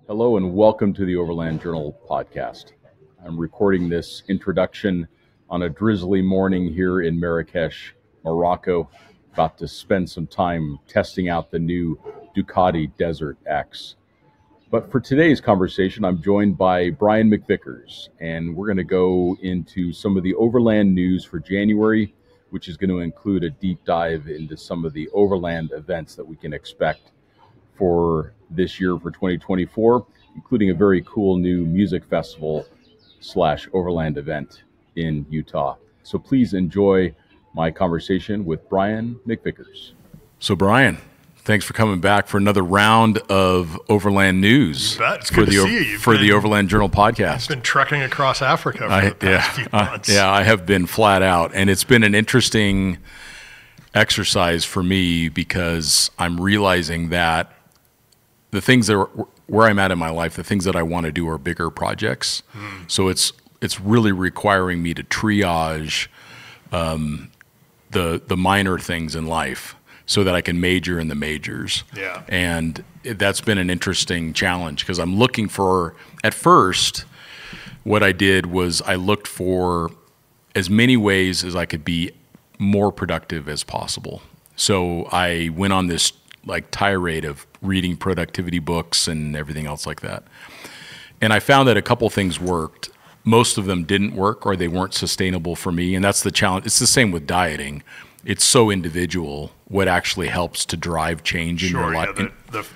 Hello and welcome to the Overland Journal podcast. I'm recording this introduction on a drizzly morning here in Marrakesh, Morocco, about to spend some time testing out the new Ducati Desert X. But for today's conversation, I'm joined by Brian McVickers, and we're going to go into some of the Overland news for January, which is going to include a deep dive into some of the Overland events that we can expect for this year for 2024, including a very cool new music festival / Overland event in Utah. So please enjoy my conversation with Brian McVickers. So Brian, thanks for coming back for another round of Overland news. You bet. It's good to see you. For the Overland Journal podcast. You've been trekking across Africa for the past few months. I have been flat out, and it's been an interesting exercise for me because I'm realizing that the things that where I'm at in my life, the things that I want to do are bigger projects. So it's really requiring me to triage the minor things in life so that I can major in the majors. Yeah. And that's been an interesting challenge because I'm looking for, at first, what I did was I looked for as many ways as I could be more productive as possible. So I went on this tirade of reading productivity books and everything else like that. And I found that a couple things worked. Most of them didn't work or they weren't sustainable for me. And that's the challenge. It's the same with dieting. It's so individual what actually helps to drive change in your life. Yeah,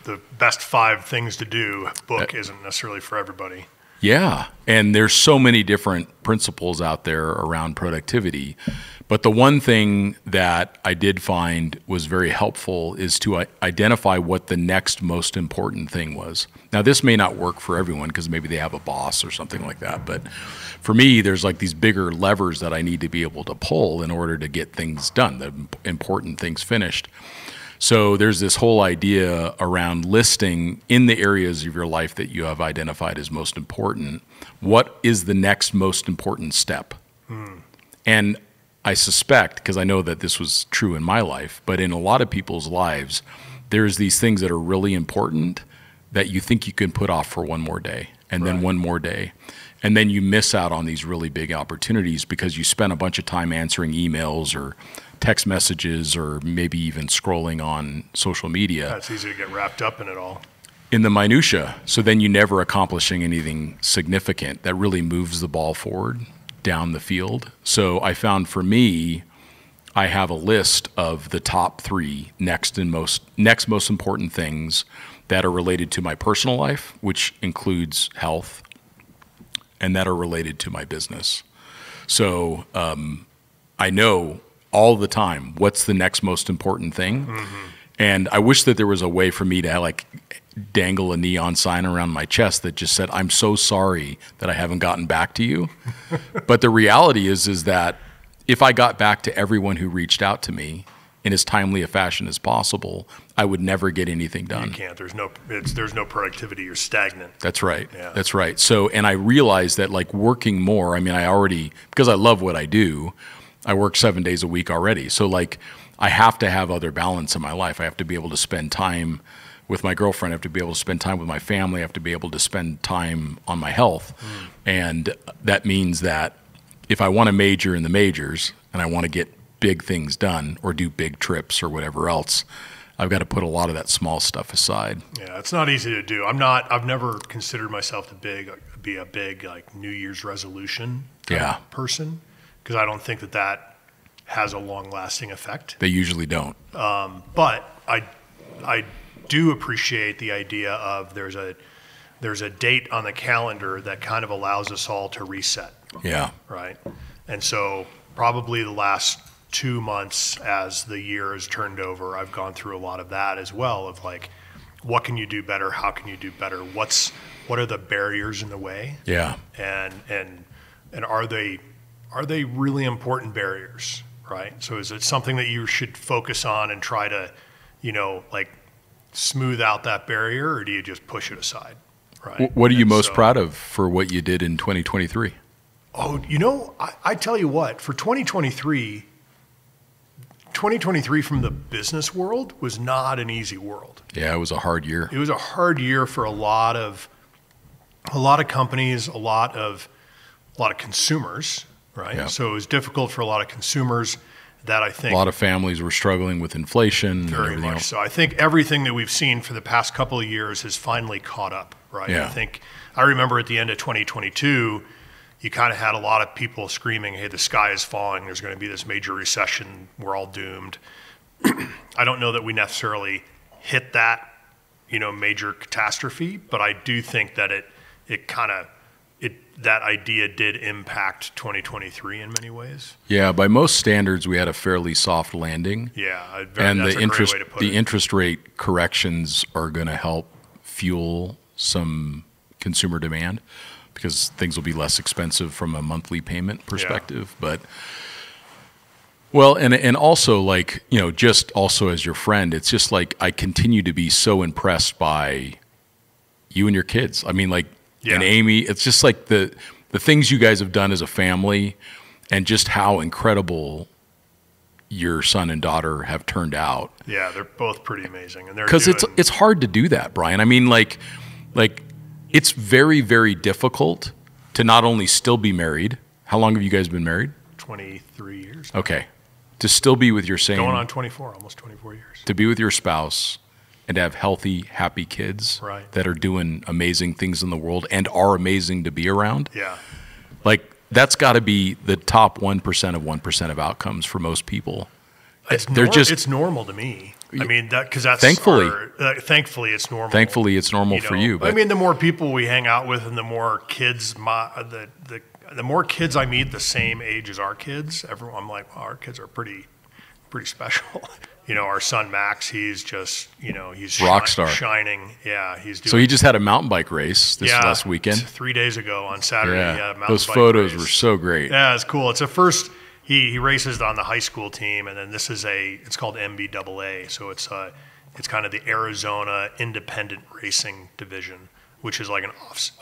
the best 5 things to do book isn't necessarily for everybody. Yeah. And there's so many different principles out there around productivity. But the one thing that I did find was very helpful is to identify what the next most important thing was. Now, this may not work for everyone because maybe they have a boss or something like that. But for me, there's these bigger levers that I need to be able to pull in order to get things done, the important things finished. So there's this whole idea around listing in the areas of your life that you have identified as most important, what is the next most important step? And I suspect, because I know that this was true in my life, but in a lot of people's lives, there's these things that are really important that you think you can put off for one more day, and then one more day. And then you miss out on these really big opportunities because you spent a bunch of time answering emails or text messages or maybe even scrolling on social media. Yeah, it's easy to get wrapped up in it all. In the minutia. So then you're never accomplishing anything significant that really moves the ball forward down the field. So I found for me, I have a list of the top 3 next most important things that are related to my personal life, which includes health, and that are related to my business. So I know all the time what's the next most important thing. And I wish that there was a way for me to dangle a neon sign around my chest that just said, I'm so sorry that I haven't gotten back to you. But the reality is that if I got back to everyone who reached out to me in as timely a fashion as possible, I would never get anything done. You can't. There's no productivity. You're stagnant. That's right. Yeah. That's right. So, and I realized that working more, because I love what I do, I work 7 days a week already. So I have to have other balance in my life. I have to be able to spend time with my girlfriend. I have to be able to spend time with my family. I have to be able to spend time on my health. And that means that if I want to major in the majors and I want to get big things done or do big trips or whatever else, I've got to put a lot of that small stuff aside. Yeah, it's not easy to do. I've never considered myself to be a big New Year's resolution person because I don't think that has a long-lasting effect. They usually don't. But I do appreciate the idea of there's a date on the calendar that kind of allows us all to reset. Yeah. Right. And so probably the last 2 months as the year has turned over, I've gone through a lot of that as well of what can you do better? How can you do better? What are the barriers in the way? Yeah. And are they really important barriers? Right. So is it something that you should focus on and try to, smooth out that barrier, or do you just push it aside? Right. What are you most proud of for what you did in 2023? Oh, I tell you what, for 2023 from the business world was not an easy world. Yeah, it was a hard year. It was a hard year for a lot of a lot of companies, a lot of consumers, right? Yeah. So it was difficult for a lot of consumers that I think A lot of families were struggling with inflation and very everything much else. so. I think everything that we've seen for the past couple of years has finally caught up, right? Yeah. I remember at the end of 2022, you kind of had a lot of people screaming, hey, the sky is falling. There's going to be this major recession. We're all doomed. I don't know that we necessarily hit that, major catastrophe, but I do think that that idea did impact 2023 in many ways. Yeah, by most standards, we had a fairly soft landing. Yeah, And that's the a great way to put it. interest rate corrections are going to help fuel some consumer demand because things will be less expensive from a monthly payment perspective. But well, and also like, just also as your friend, it's just like I continue to be so impressed by you and your kids. I mean, like, and Amy, it's just like the things you guys have done as a family and just how incredible your son and daughter have turned out. Yeah, they're both pretty amazing. And because it's hard to do that, Brian. I mean, like it's very, very difficult to not only still be married. How long have you guys been married? 23 years. Okay. To still be with your same... Going on 24, almost 24 years. To be with your spouse and to have healthy, happy kids that are doing amazing things in the world and are amazing to be around. Yeah. Like, that's got to be the top 1% of 1% of outcomes for most people. It's normal to me. I mean, because that's thankfully it's normal. Thankfully, it's normal for you. But I mean, the more people we hang out with, and the more kids, the more kids I meet the same age as our kids. I'm like, wow, our kids are pretty special. Our son Max, he's just, he's rock star, shining. Yeah, he's doing. So he just had a mountain bike race this last weekend. 3 days ago on Saturday. Yeah, those photos were so great. Yeah, it's cool. It's a first. He races on the high school team, and then this is it's called MBAA. So it's kind of the Arizona Independent Racing Division, which is like an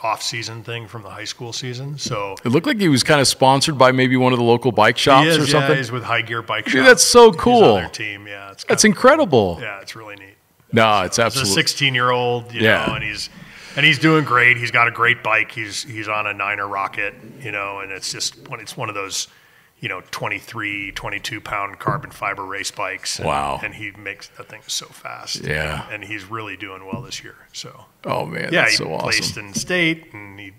off-season thing from the high school season. So it looked like he was kind of sponsored by maybe one of the local bike shops or something. Yeah, he's with High Gear Bike Shop. Dude, that's so cool. He's on their team, yeah. That's incredible. Yeah, it's really neat. No, it's absolutely. He's a 16-year-old, and he's doing great. He's got a great bike. He's on a Niner Rocket, and it's one of those 23, 22-pound carbon fiber race bikes. Wow. And he makes that thing so fast. Yeah. And he's really doing well this year. So. Oh, man, that's so awesome. He placed in state, and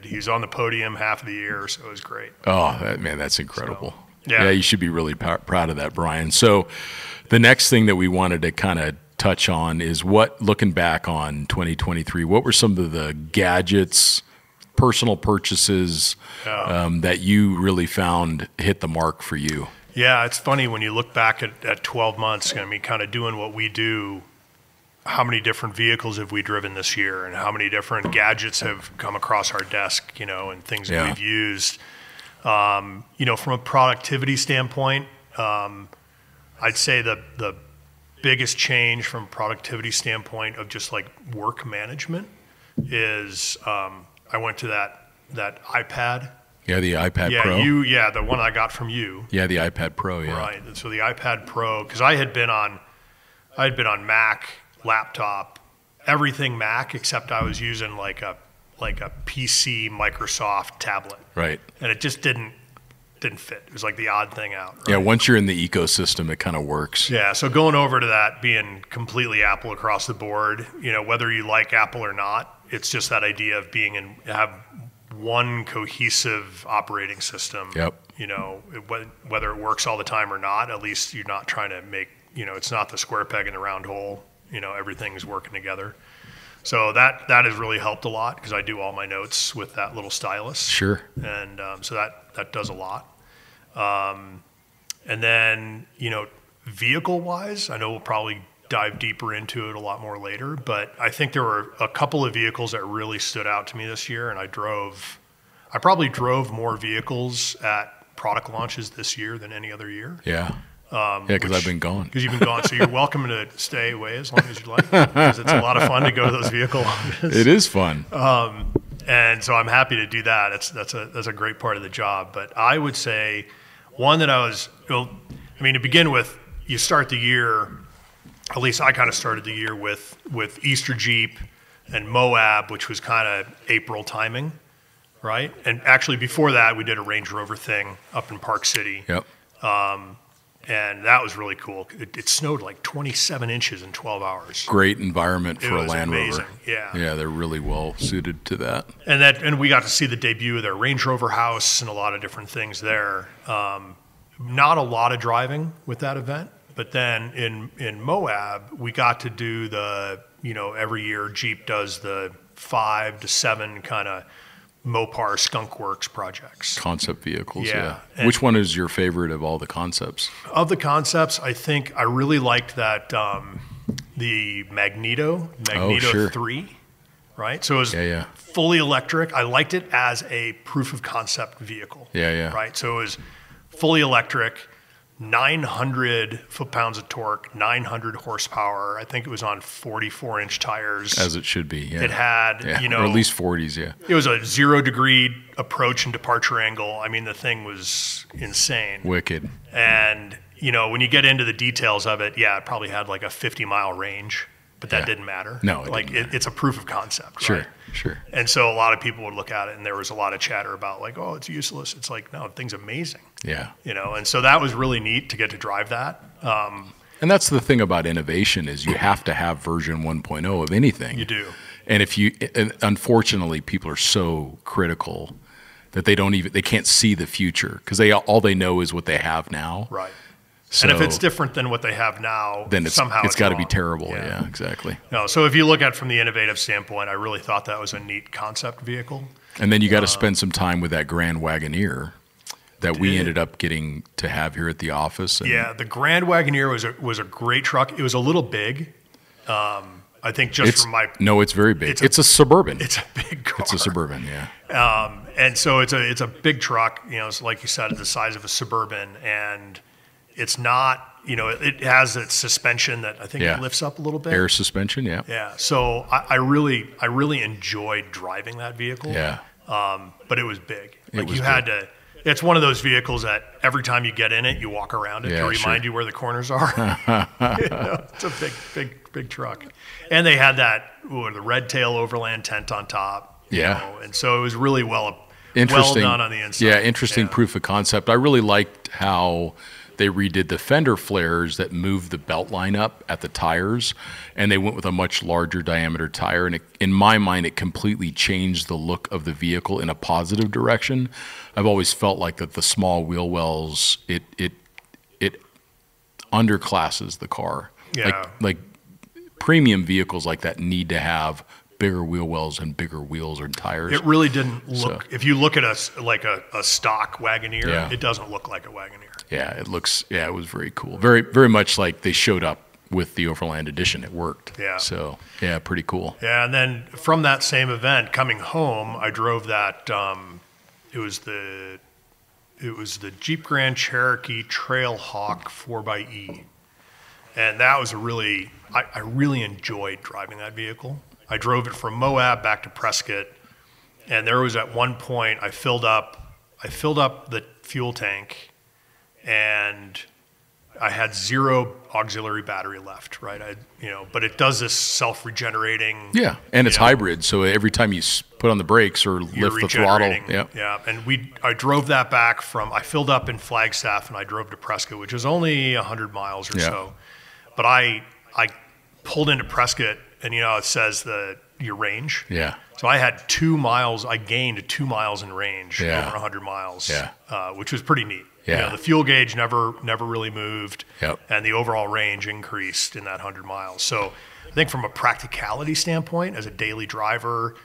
he's on the podium half of the year, so it was great. Oh, that's incredible. So, yeah, you should be really proud of that, Brian. So the next thing that we wanted to kind of touch on is looking back on 2023, what were some of the gadgets, personal purchases that you really found hit the mark for you? Yeah, it's funny when you look back at 12 months, I mean, kind of doing what we do, how many different vehicles have we driven this year and how many different gadgets have come across our desk, and things that we've used. From a productivity standpoint, I'd say the biggest change from a productivity standpoint of just like work management is I went to that iPad. Yeah, the iPad Pro. The one I got from you. Yeah, the iPad Pro. Yeah. Right. And so the iPad Pro, because I had been on Mac laptop, everything Mac, except I was using like a PC Microsoft tablet. Right. And it just didn't fit. It was like the odd thing out. Right? Yeah. Once you're in the ecosystem, it kind of works. Yeah. So going over to that being completely Apple across the board, whether you like Apple or not, it's just that idea of have one cohesive operating system. Yep. Whether it works all the time or not, at least you're not trying to make, it's not the square peg in the round hole. Everything's working together. So that has really helped a lot because I do all my notes with that little stylus. Sure. And so that does a lot. And then, vehicle-wise, I know we'll probably dive deeper into it a lot more later, but I think there were a couple of vehicles that really stood out to me this year, and I probably drove more vehicles at product launches this year than any other year. Yeah. Because I've been gone. Because you've been gone, so you're welcome to stay away as long as you like, because it's a lot of fun to go to those vehicle launches. It is fun. And so I'm happy to do that. That's a great part of the job. But I would say one that to begin with, you start the year. At least I kind of started the year with Easter Jeep and Moab, which was kind of April timing, right? And actually before that, we did a Range Rover thing up in Park City. Yep. And that was really cool. It snowed like 27 inches in 12 hours. Great environment for a Land amazing. Rover. Yeah. Yeah, they're really well suited to that. And we got to see the debut of their Range Rover house and a lot of different things there. Not a lot of driving with that event, but then in Moab, we got to do every year Jeep does the 5 to 7 kind of Mopar Skunk Works projects. Concept vehicles, Yeah. yeah. Which one is your favorite of all the concepts? Of the concepts, I think I really liked that the Magneto sure. 3, right? So it was Yeah. fully electric. I liked it as a proof of concept vehicle. Yeah. Right? So it was fully electric, 900 foot-pounds of torque, 900 horsepower. I think it was on 44-inch tires. As it should be, yeah. It had, or at least 40s, yeah. It was a 0-degree approach and departure angle. I mean, the thing was insane. Wicked. And, when you get into the details of it, it probably had like a 50-mile range, but that didn't matter. No, it's a proof of concept, Sure, right? sure. And so a lot of people would look at it, and there was a lot of chatter about like, oh, it's useless. It's like, no, the thing's amazing. Yeah. And so that was really neat to get to drive that. And that's the thing about innovation is you have to have version 1.0 of anything. You do. And unfortunately, people are so critical that they can't see the future because all they know is what they have now. Right. So, and if it's different than what they have now, then somehow it's got to be wrong. terrible. Yeah, exactly. No, so if you look at it from the innovative standpoint, I really thought that was a neat concept vehicle. And then you got to spend some time with that Grand Wagoneer that we ended up getting to have here at the office. Yeah, the Grand Wagoneer was a great truck. It was a little big. I think No, it's very big. It's a Suburban. It's a big car. It's a Suburban, yeah. And so it's a big truck. It's like you said, it's the size of a Suburban, and it's not. It has its suspension that I think it lifts up a little bit. Air suspension, yeah. Yeah. So I really enjoyed driving that vehicle. Yeah. But it was big. It's one of those vehicles that every time you get in it, you walk around it to remind you where the corners are. It's a big truck. And they had the red tail Overland tent on top. And so it was really well done on the inside. Yeah, interesting proof of concept. I really liked how they redid the fender flares that moved the belt line up at the tires, and they went with a much larger diameter tire. And in my mind, it completely changed the look of the vehicle in a positive direction. I've always felt like that the small wheel wells, it underclasses the car. Yeah. Like premium vehicles like that need to have bigger wheel wells and bigger wheels or tires. It really didn't look. If you look at a stock Wagoneer, it doesn't look like a Wagoneer. Yeah, it looks. Yeah, it was very cool. Very, very much like they showed up with the Overland Edition. It worked. Yeah. So yeah, pretty cool. Yeah, and then from that same event, coming home, I drove that. It was the Jeep Grand Cherokee Trailhawk 4xe, and that was I really enjoyed driving that vehicle. I drove it from Moab back to Prescott, and there was at one point I filled up the fuel tank, and I had 0 auxiliary battery left, right? But it does this self-regenerating. Yeah, and it's hybrid, so every time you put on the brakes or lift the throttle. Yeah, and I drove that back I filled up in Flagstaff, and I drove to Prescott, which is only 100 miles or so. But I pulled into Prescott, and it says your range. Yeah. So I had 2 miles. I gained 2 miles in range over 100 miles. Yeah. Which was pretty neat. Yeah. The fuel gauge never really moved. Yep. And the overall range increased in that 100 miles. So I think from a practicality standpoint, as a daily driver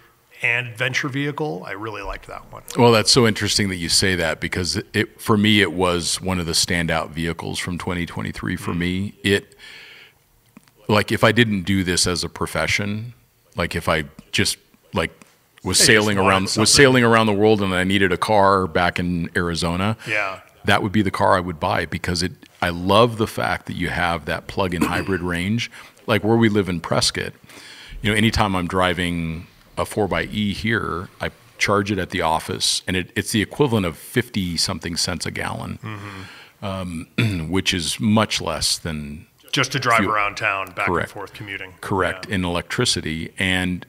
and adventure vehicle, I really liked that one. Well, that's so interesting that you say that, because for me it was one of the standout vehicles from 2023 for me. Like if I didn't do this as a profession, like if I just was sailing around the world and I needed a car back in Arizona, that would be the car I would buy, because I love the fact that you have that plug-in hybrid range. Like where we live in Prescott, anytime I'm driving a 4xe here, I charge it at the office, and it's the equivalent of 50-something cents a gallon, which is much less than just to drive around town back and forth commuting. Correct. In electricity. And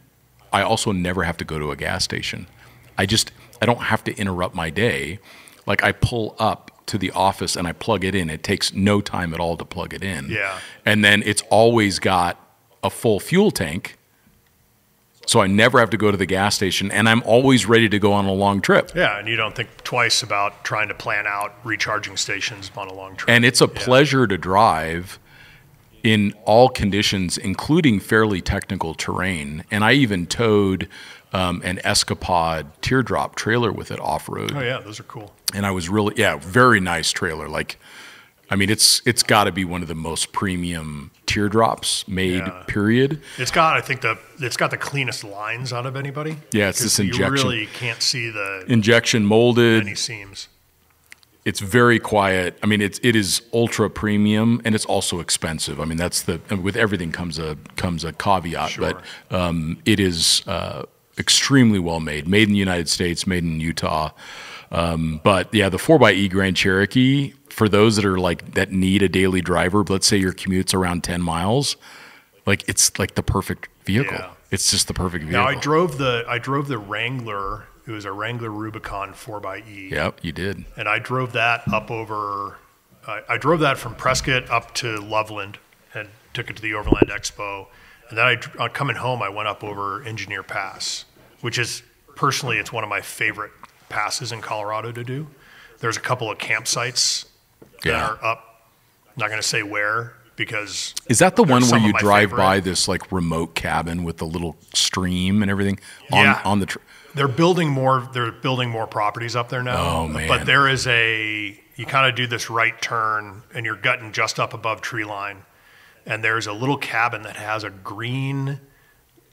I also never have to go to a gas station. I don't have to interrupt my day. Like I pull up to the office and I plug it in. It takes no time at all to plug it in. Yeah. And then it's always got a full fuel tank. So I never have to go to the gas station, and I'm always ready to go on a long trip. Yeah, and you don't think twice about trying to plan out recharging stations on a long trip. And it's a pleasure to drive in all conditions, including fairly technical terrain. And I even towed an Escapade teardrop trailer with it off-road. Oh, yeah, those are cool. And I was really, very nice trailer. Like, I mean, it's got to be one of the most premium teardrops made, period. It's got, I think, it's got the cleanest lines out of anybody. Yeah, it's this injection. You really can't see the injection molded. any seams. It's very quiet. I mean, it is ultra premium, and it's also expensive. I mean, with everything comes a caveat, Sure. but it is extremely well made in the United States, made in Utah. But yeah, the 4xe Grand Cherokee, for those that need a daily driver, let's say your commute's around 10 miles, like it's like the perfect vehicle. Yeah. It's just the perfect vehicle. Now I drove the Wrangler. It was a Wrangler Rubicon 4xe. Yep, you did. And I drove that up over. I drove that from Prescott up to Loveland and took it to the Overland Expo. And then coming home, I went up over Engineer Pass, which is personally, it's one of my favorite passes in Colorado to do. There's a couple of campsites that are up. I'm not going to say where, because is that the one where you drive favorite. by this like remote cabin with the little stream and everything on the they're building more properties up there now. Oh man. But there is you kind of do this right turn and you're gutting just up above tree line, and there's a little cabin that has a green,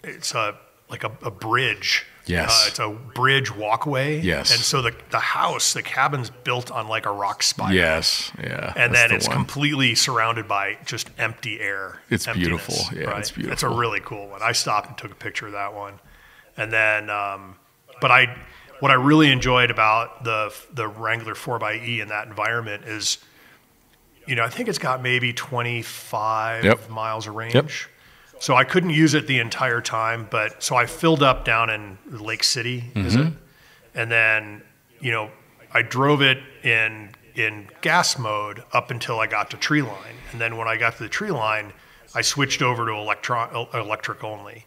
it's like a bridge. Yes. It's a bridge walkway. Yes. And so the cabin's built on like a rock spire. Yes. Yeah. And then it's completely surrounded by just empty air. It's emptiness, beautiful. Yeah, right? it's beautiful. It's a really cool one. I stopped and took a picture of that one. And then, what I really enjoyed about the Wrangler 4xe in that environment is, I think it's got maybe 25 miles of range. Yep. So I couldn't use it the entire time, so I filled up down in Lake City, is it? And then, I drove it in gas mode up until I got to tree line. And then when I got to the tree line, I switched over to electric only.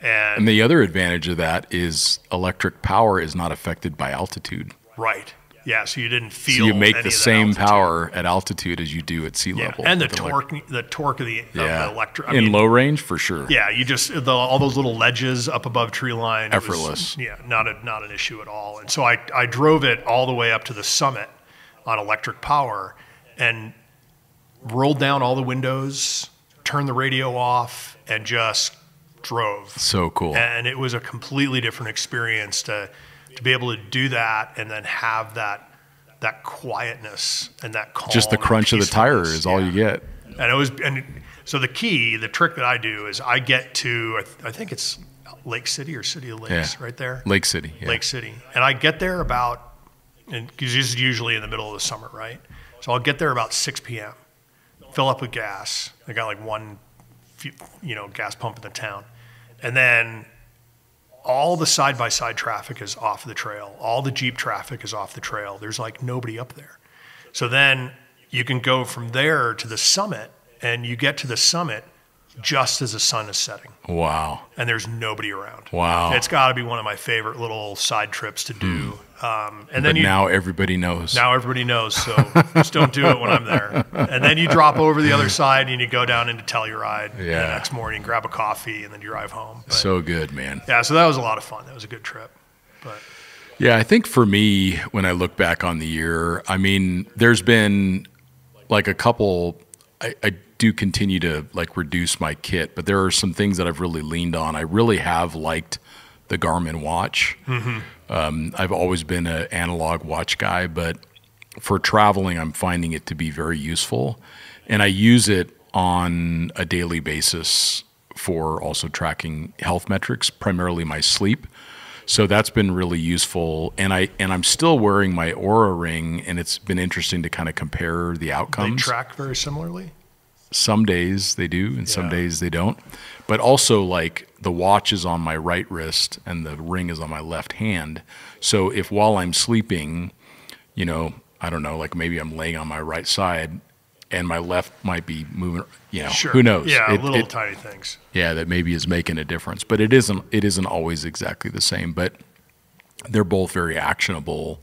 And the other advantage of that is electric power is not affected by altitude. Right. Yeah, so you didn't feel. So you make any the of same altitude. power at altitude as you do at sea level. And the torque of the electric. In low range, for sure. Yeah, you just all those little ledges up above tree line. Effortless. Not an issue at all. And so I drove it all the way up to the summit on electric power, and rolled down all the windows, turned the radio off, and just drove. So cool. And it was a completely different experience to be able to do that and then have that quietness and that calm. Just the crunch of the tire is all you get. And so the trick that I do is I get to, I think it's Lake City or City of Lakes right there. Lake City. Yeah. Lake City. And I get there because this is usually in the middle of the summer, right? So I'll get there about 6 p.m., fill up with gas. I got like one, gas pump in the town. And then all the side-by-side traffic is off the trail. All the Jeep traffic is off the trail. There's like nobody up there. So then you can go from there to the summit, and you get to the summit just as the sun is setting. Wow. And there's nobody around. Wow. It's got to be one of my favorite little side trips to do. Now everybody knows. Now everybody knows, so just don't do it when I'm there. And then you drop over the other side and you go down into Telluride the next morning, grab a coffee, and then you drive home. But, so good, man. Yeah, so that was a lot of fun. That was a good trip. But yeah, I think for me, when I look back on the year, I mean, there's been like a couple. I do continue to like reduce my kit, but there are some things that I've really leaned on. I really have liked the Garmin watch. I've always been an analog watch guy, but for traveling, I'm finding it to be very useful. And I use it on a daily basis for also tracking health metrics, primarily my sleep. So that's been really useful. And I'm still wearing my Oura ring, and it's been interesting to kind of compare the outcomes. They track very similarly? some days they do and some Yeah. days they don't. But also, like, the watch is on my right wrist and the ring is on my left hand. So if while I'm sleeping, you know, I don't know, like maybe I'm laying on my right side and my left might be moving, you know, Sure. who knows? Yeah, little tiny things. Yeah, that maybe is making a difference. But it isn't always exactly the same. But they're both very actionable.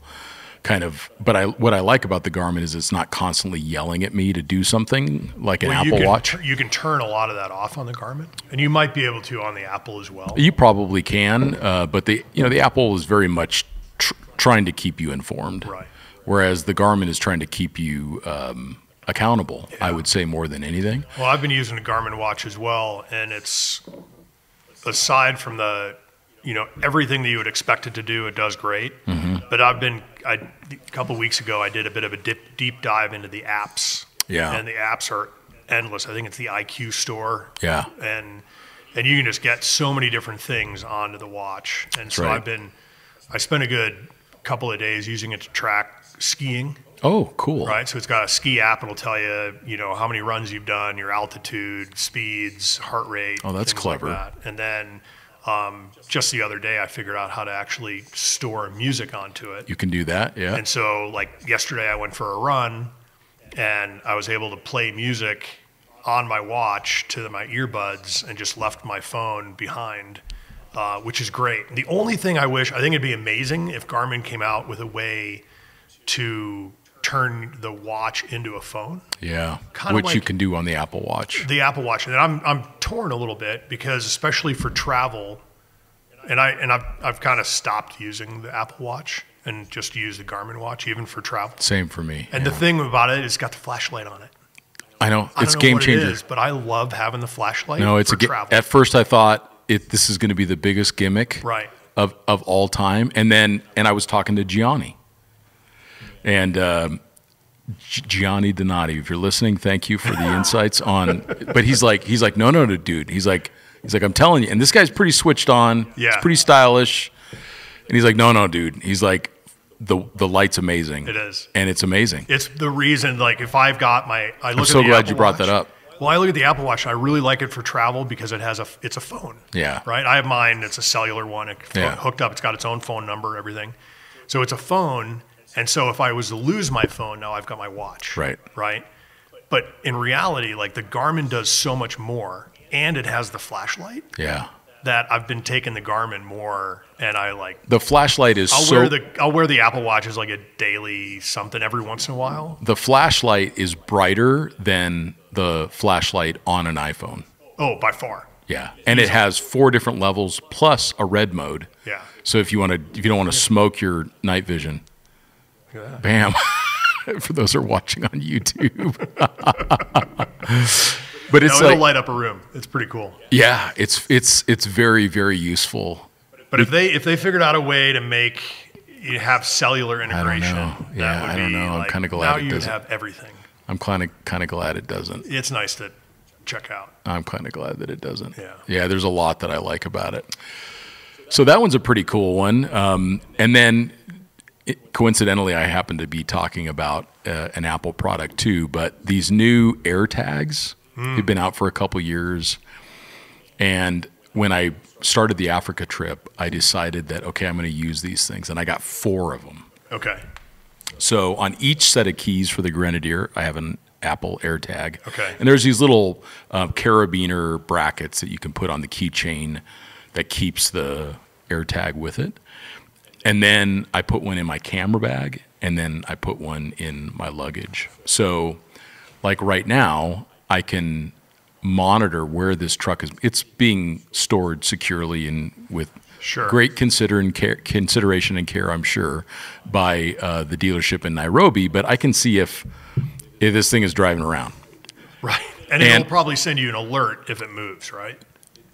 Kind of, but what I like about the Garmin is it's not constantly yelling at me to do something like an Apple Watch. You can turn a lot of that off on the Garmin, and you might be able to on the Apple as well. You probably can, but the Apple is very much trying to keep you informed, Right. whereas the Garmin is trying to keep you accountable. Yeah. I would say more than anything. Well, I've been using the Garmin watch as well, and it's, aside from the, you know, everything that you would expect it to do, it does great. Mm-hmm. But a couple of weeks ago, I did a bit of a deep dive into the apps. Yeah. And the apps are endless. I think it's the IQ store. Yeah. And you can just get so many different things onto the watch. And so right. I spent a good couple of days using it to track skiing. Oh, cool. Right, so it's got a ski app. It'll tell you, you know, how many runs you've done, your altitude, speeds, heart rate. Oh, that's things clever. Like that. And then just the other day, I figured out how to actually store music onto it. You can do that, yeah. And so, like yesterday, I went for a run, and I was able to play music on my watch to my earbuds, and just left my phone behind, which is great. The only thing I think it'd be amazing if Garmin came out with a way to turn the watch into a phone. Yeah, Kinda which like you can do on the Apple Watch. The Apple Watch, and I'm torn a little bit because, especially for travel, and I've kind of stopped using the Apple Watch and just use the Garmin watch even for travel. Same for me. And yeah. the thing about it, it's got the flashlight on it. I know I it's don't know game what changer. It is, but I love having the flashlight. No, it's for travel. At first, I thought this is going to be the biggest gimmick Right. of all time, and I was talking to Gianni, and Gianni Donati, if you're listening, thank you for the insights on. But he's like, no, dude. He's like, I'm telling you, and this guy's pretty switched on. Yeah. He's pretty stylish, and he's like, no, dude. He's like, the light's amazing. It is, and it's amazing. It's the reason. Like, if I've got I'm so glad you brought that up. Well, I look at the Apple Watch, and I really like it for travel because it's a phone. Yeah. Right? I have mine. It's a cellular one. It's Yeah. hooked up. It's got its own phone number, everything. So it's a phone. And so if I was to lose my phone, now I've got my watch. Right. Right? But in reality, like, the Garmin does so much more, and it has the flashlight, Yeah. that I've been taking the Garmin more, and I like. The flashlight is I'll wear the Apple Watch as like a daily something every once in a while. The flashlight is brighter than the flashlight on an iPhone. Oh, by far. Yeah, and it has 4 different levels plus a red mode. Yeah. So if you don't want to smoke your night vision, bam. For those who are watching on YouTube. But it's it'll light up a room. It's pretty cool. Yeah, it's very, very useful. But if they figured out a way to make you have cellular integration, I don't know. Yeah, I don't know. I'm like, kind of glad now it you doesn't. have everything. I'm kind of glad it doesn't. It's nice to check out. I'm kind of glad that it doesn't. Yeah. Yeah, there's a lot that I like about it. So that one's a pretty cool one. And then coincidentally, I happen to be talking about an Apple product too, but these new AirTags have been out for a couple years. And when I started the Africa trip, I decided that, okay, I'm going to use these things. And I got 4 of them. Okay. So on each set of keys for the Grenadier, I have an Apple AirTag. Okay. And there's these little carabiner brackets that you can put on the keychain that keeps the AirTag with it. And then I put one in my camera bag, and then I put one in my luggage. So like right now, I can monitor where this truck is. It's being stored securely and with great consideration and care, I'm sure, by the dealership in Nairobi. But I can see if this thing is driving around. Right. And it'll probably send you an alert if it moves, right?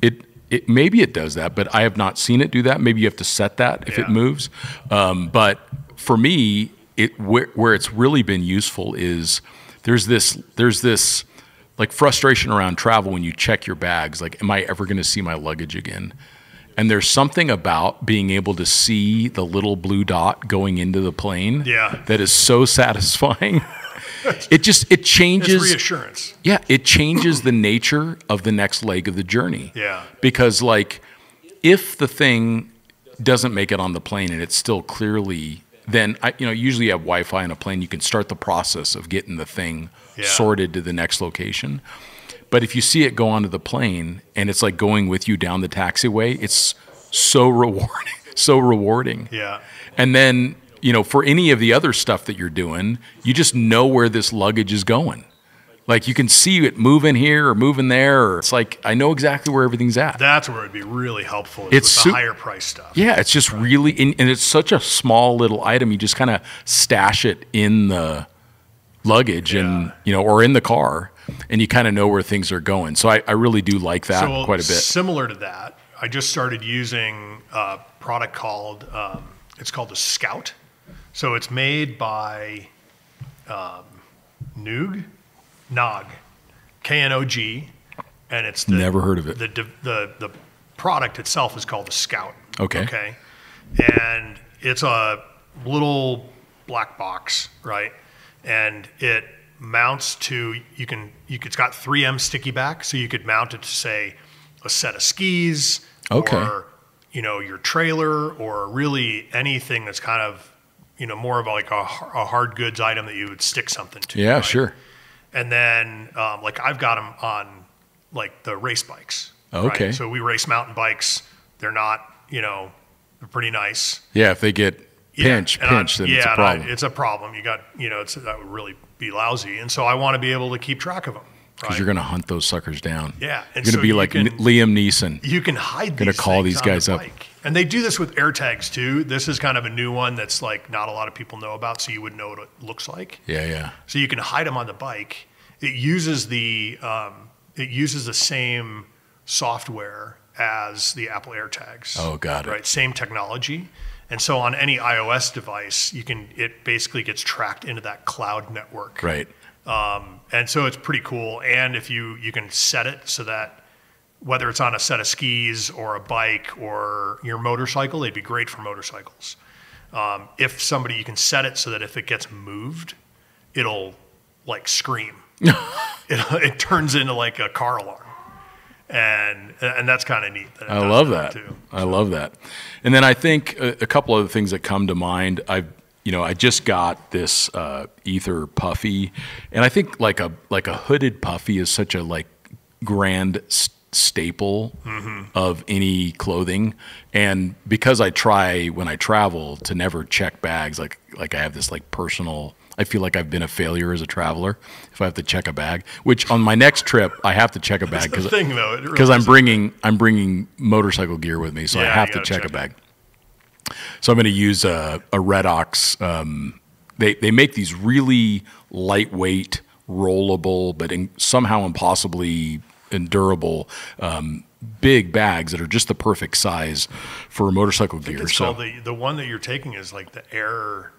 It maybe it does that, but I have not seen it do that. Maybe you have to set that if it moves. But for me, where it's really been useful is there's this like frustration around travel when you check your bags. Like, am I ever going to see my luggage again? And there's something about being able to see the little blue dot going into the plane that is so satisfying. it changes. It's reassurance. Yeah, it changes the nature of the next leg of the journey. Yeah. Because like, if the thing doesn't make it on the plane and it's still clearly, then usually you have Wi-Fi on a plane. You can start the process of getting the thing sorted to the next location. But if you see it go onto the plane and it's like going with you down the taxiway, it's so rewarding, so rewarding. Yeah. And then, for any of the other stuff that you're doing, you just know where this luggage is going. Like you can see it moving here or moving there, or it's like, I know exactly where everything's at. That's where it'd be really helpful It's with the higher price stuff. Yeah, it's just really, and it's such a small little item. You just kind of stash it in the luggage and, or in the car, and you kind of know where things are going. So I really do like that quite a bit. Similar to that, I just started using a product called, it's called the Scout. So it's made by Nog, K-N-O-G, and it's never heard of it. The product itself is called the Scout. Okay. Okay. And it's a little black box, right? And it mounts to, it's got 3M sticky back, so you could mount it to, say, a set of skis, or your trailer, or really anything that's kind of more of like a hard goods item that you would stick something to. Yeah, right? sure. And then like I've got them on like the race bikes. Okay. Right? So we race mountain bikes. They're not, they're pretty nice. Yeah, if they get pinched, then it's a problem. It's a problem. You got, that would really be lousy. And so I want to be able to keep track of them. Because you're going to hunt those suckers down. Yeah. And you're going to be like Liam Neeson. You can hide going to call these guys up. And they do this with air tags too. This is kind of a new one that's like not a lot of people know about, so you would know what it looks like. Yeah, yeah. So you can hide them on the bike. It uses the same software as the Apple AirTags. Oh, got it. Right, same technology. And so on any iOS device, it basically gets tracked into that cloud network. Right. And so it's pretty cool. And if you can set it so that whether it's on a set of skis or a bike or your motorcycle, they'd be great for motorcycles. You can set it so that if it gets moved, it'll like scream. It turns into like a car alarm. And that's kind of neat. I love that. Too. I love that. And then I think a couple other things that come to mind. I just got this Ether puffy, and I think like a hooded puffy is such a like grand staple of any clothing. And because I try when I travel to never check bags, like I have this like personal. I feel like I've been a failure as a traveler if I have to check a bag. Which on my next trip I have to check a bag because I'm bringing motorcycle gear with me, so I have to check a bag. So I'm going to use a Redox. They make these really lightweight, rollable, but somehow impossibly endurable big bags that are just the perfect size for motorcycle gear. It's called the one that you're taking is like the Air.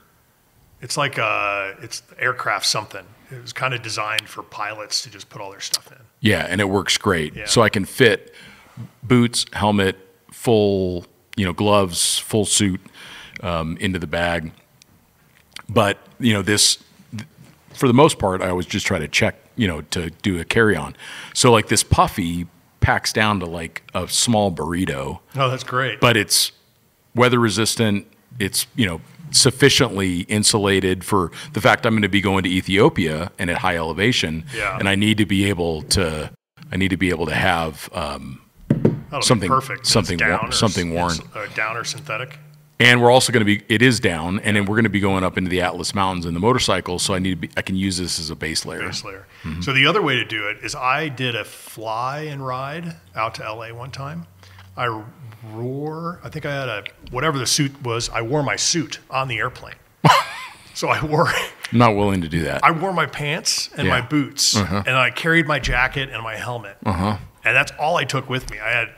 It's like it's aircraft something. It was kind of designed for pilots to just put all their stuff in. Yeah, and it works great. Yeah. So I can fit boots, helmet, full gloves, full suit into the bag. But this, for the most part, I always just try to check to do a carry-on. So like this puffy packs down to like a small burrito. Oh, that's great. But it's weather resistant. It's sufficiently insulated for the fact I'm going to be going to Ethiopia and at high elevation, and I need to be able to have something perfect. something worn, down or synthetic. And we're also going to be it is down, and then we're going to be going up into the Atlas Mountains in the motorcycle, so I can use this as a base layer. Mm-hmm. So the other way to do it is I did a fly and ride out to LA one time. I think I had whatever the suit was, I wore my suit on the airplane. So I wore... I'm not willing to do that. I wore my pants and my boots, and I carried my jacket and my helmet. And that's all I took with me. I had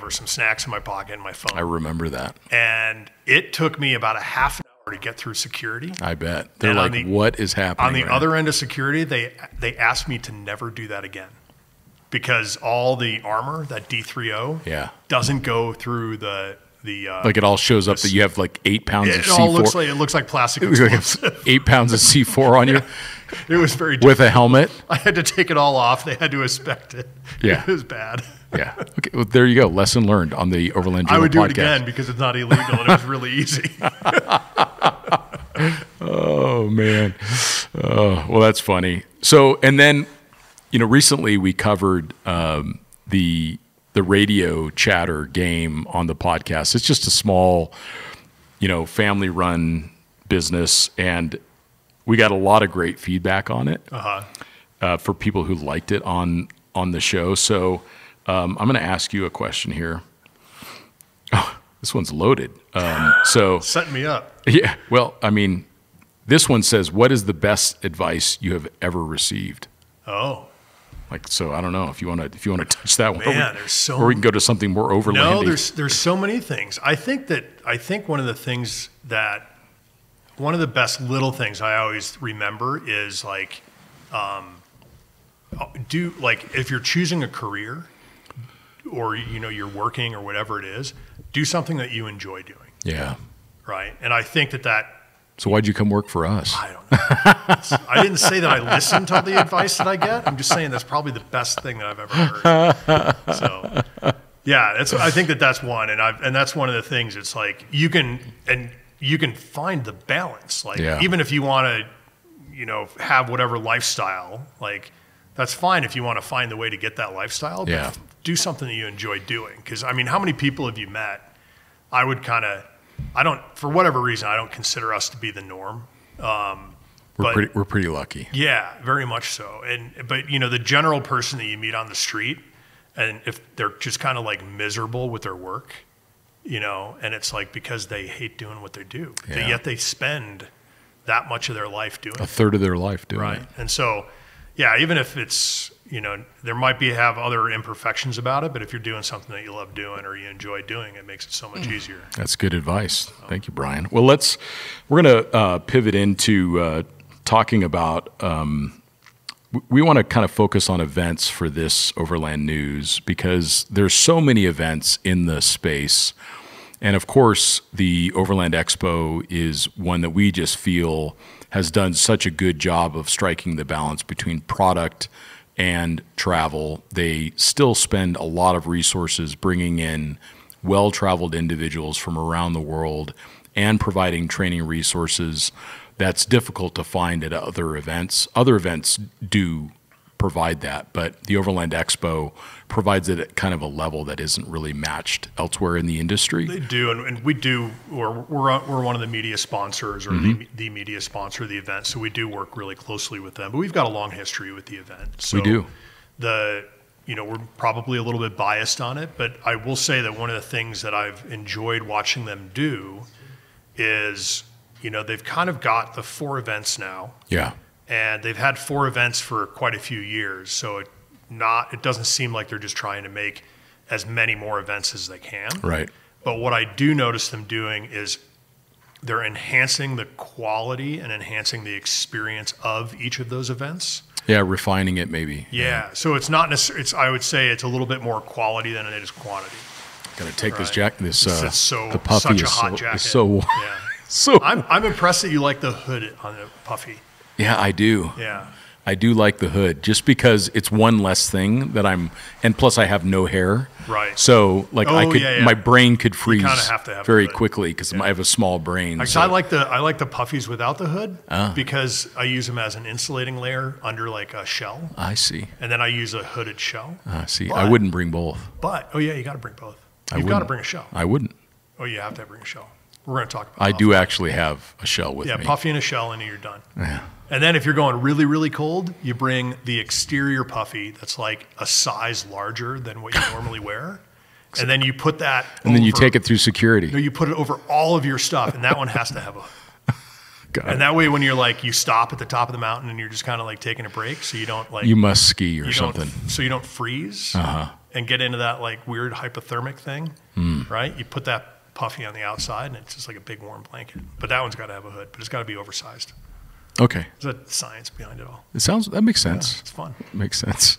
some snacks in my pocket and my phone. I remember that. And it took me about a half an hour to get through security. I bet. They're like, what is happening? On the other end of security, they asked me to never do that again. Because all the armor, that D30, doesn't go through the like it all shows up that you have like 8 pounds of C4. It looks like plastic. It looks like 8 pounds of C4 on you. It was very with a helmet. I had to take it all off. They had to inspect it. Yeah. It was bad. Yeah. Okay. Well, there you go. Lesson learned on the Overland Journal I would do podcast. it again because it's not illegal and it was really easy. Oh man. Well, that's funny. So, and then, recently we covered the radio chatter game on the podcast. It's just a small, family-run business, and we got a lot of great feedback on it for people who liked it on the show. So I'm going to ask you a question here. Oh, this one's loaded. Setting me up. Yeah. Well, I mean, this one says, "What is the best advice you have ever received?" Oh. So I don't know if you want to touch that one. Man, there's so. Or we can go to something more overlandy. No, there's so many things. I think one of the best little things I always remember is if you're choosing a career or you're working or whatever it is, do something that you enjoy doing. Yeah. Right. And I think that. So why'd you come work for us? I don't know. I didn't say that I listen to the advice that I get. I'm just saying that's probably the best thing that I've ever heard. So, yeah, I think that's one, and that's one of the things. It's like you can find the balance. Even if you want to, have whatever lifestyle, that's fine if you want to find the way to get that lifestyle. But do something that you enjoy doing. Because how many people have you met? For whatever reason, I don't consider us to be the norm. We're pretty lucky. Yeah, very much so. But the general person that you meet on the street, and if they're just kind of miserable with their work, and it's because they hate doing what they do, yet they spend that much of their life doing it. A third of their life doing it. Right. And so, yeah, even if it's, there might have other imperfections about it, but if you're doing something that you love doing or you enjoy doing, it makes it so much easier. That's good advice. Thank you, Brian. Well, we're going to pivot into talking about, we want to kind of focus on events for this Overland News because there's so many events in the space. And of course, the Overland Expo is one that we just feel has done such a good job of striking the balance between product and travel. They still spend a lot of resources bringing in well-traveled individuals from around the world and providing training resources that's difficult to find at other events. Other events do provide that, but the Overland Expo provides it at kind of a level that isn't really matched elsewhere in the industry. They do, and we do. We're one of the media sponsors, or the media sponsor of the event, so we do work really closely with them. But we've got a long history with the event. So we do. We're probably a little bit biased on it, but I will say that one of the things that I've enjoyed watching them do is, they've kind of got the 4 events now. Yeah. And they've had 4 events for quite a few years, so it doesn't seem like they're just trying to make as many more events as they can. Right. But what I do notice them doing is they're enhancing the quality and enhancing the experience of each of those events. Yeah, refining it maybe. Yeah. So it's not necessarily. I would say it's a little bit more quality than it is quantity. Got to take this jacket. The puffy such a hot jacket. Is so. Yeah. So. I'm impressed that you like the hood on the puffy. Yeah, I do. Yeah. I do like the hood just because it's one less thing that and plus I have no hair. Right. So my brain could freeze have to have very quickly because I have a small brain. I like the puffies without the hood because I use them as an insulating layer under a shell. I see. And then I use a hooded shell. I see. I wouldn't bring both. But, you got to bring both. You've got to bring a shell. I wouldn't. Oh, you have to bring a shell. We're going to talk about I do actually have a shell with me. Yeah, puffy and a shell, and you're done. Yeah. And then if you're going really, really cold, you bring the exterior puffy that's a size larger than what you normally wear. And then you put that and then you take it through security. No, you put it over all of your stuff, and that one has to have and that way when you're you stop at the top of the mountain and you're just kind of taking a break so you don't You must ski or something. So you don't freeze and get into that weird hypothermic thing, right? You put that puffy on the outside and it's just a big warm blanket. But that one's got to have a hood, but it's got to be oversized. Okay. There's a science behind it all. That makes sense. Yeah, it's fun. Makes sense.